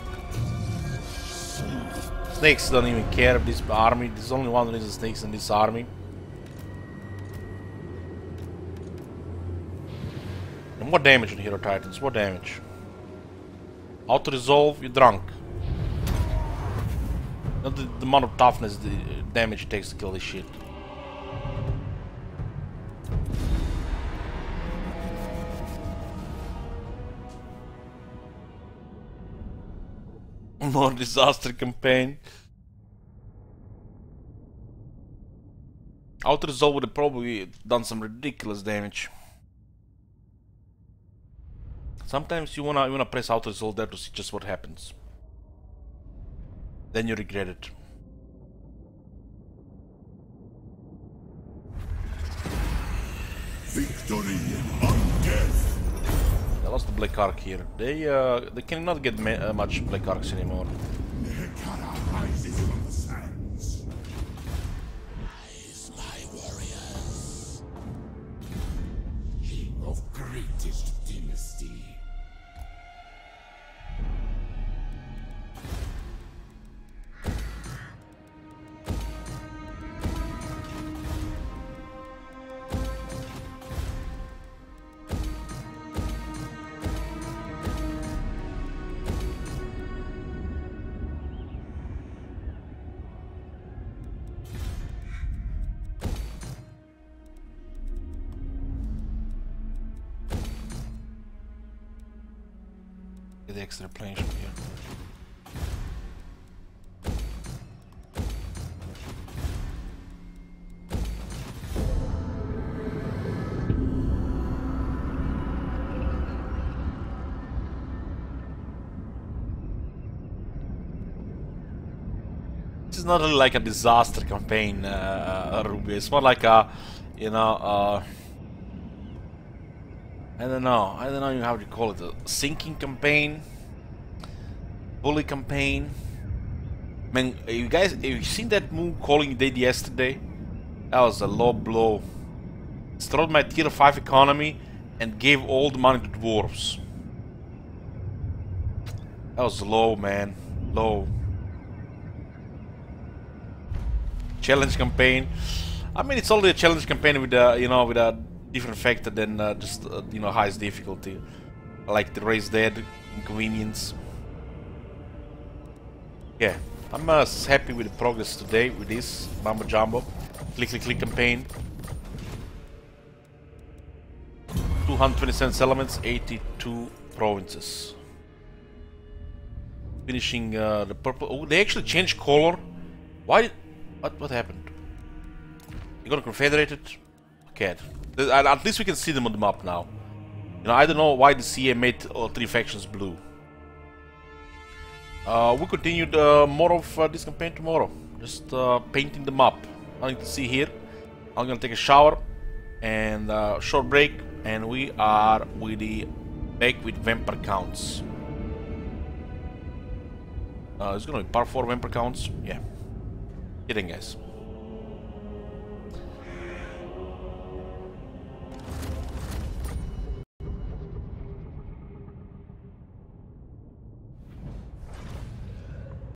Snakes don't even care of this army. There's only one reason snakes in this army. And more damage on Hero Titans. More damage. Auto resolve. You're drunk. Not the amount of toughness, the damage it takes to kill this shit. More disaster campaign. Auto resolve would have probably done some ridiculous damage. Sometimes you wanna press auto resolve there to see just what happens. Then you regret it. Victory on death! I lost the Black Arc here. They cannot get much Black Arcs anymore. Hekara rises from the sands. Rise, my warriors. King of greatest dynasty. Get the extra replenishment here. is not really like a disaster campaign, Ruby. It's more like a, you know, I don't know how to call it, a sinking campaign, bully campaign. Man, you guys, have you seen that move calling dead yesterday? That was a low blow. Destroyed my tier 5 economy and gave all the money to dwarves. That was low, man. Low. Challenge campaign. I mean, it's only a challenge campaign with a, you know, with a different factor than just you know, highest difficulty. I like the raise dead inconvenience. Yeah, I'm happy with the progress today with this Mambo Jumbo. Click, click, click campaign. 227 settlements, 82 provinces. Finishing the purple. Oh, they actually changed color. Why? What happened? You got confederated? Okay. At least we can see them on the map now. You know, I don't know why the CA made all 3 factions blue. We'll continue more of this campaign tomorrow. Just painting the map. Nothing to see here. I'm gonna take a shower and short break, and we are back with vampire counts. It's gonna be par 4 vampire counts. Yeah. Get in, guys.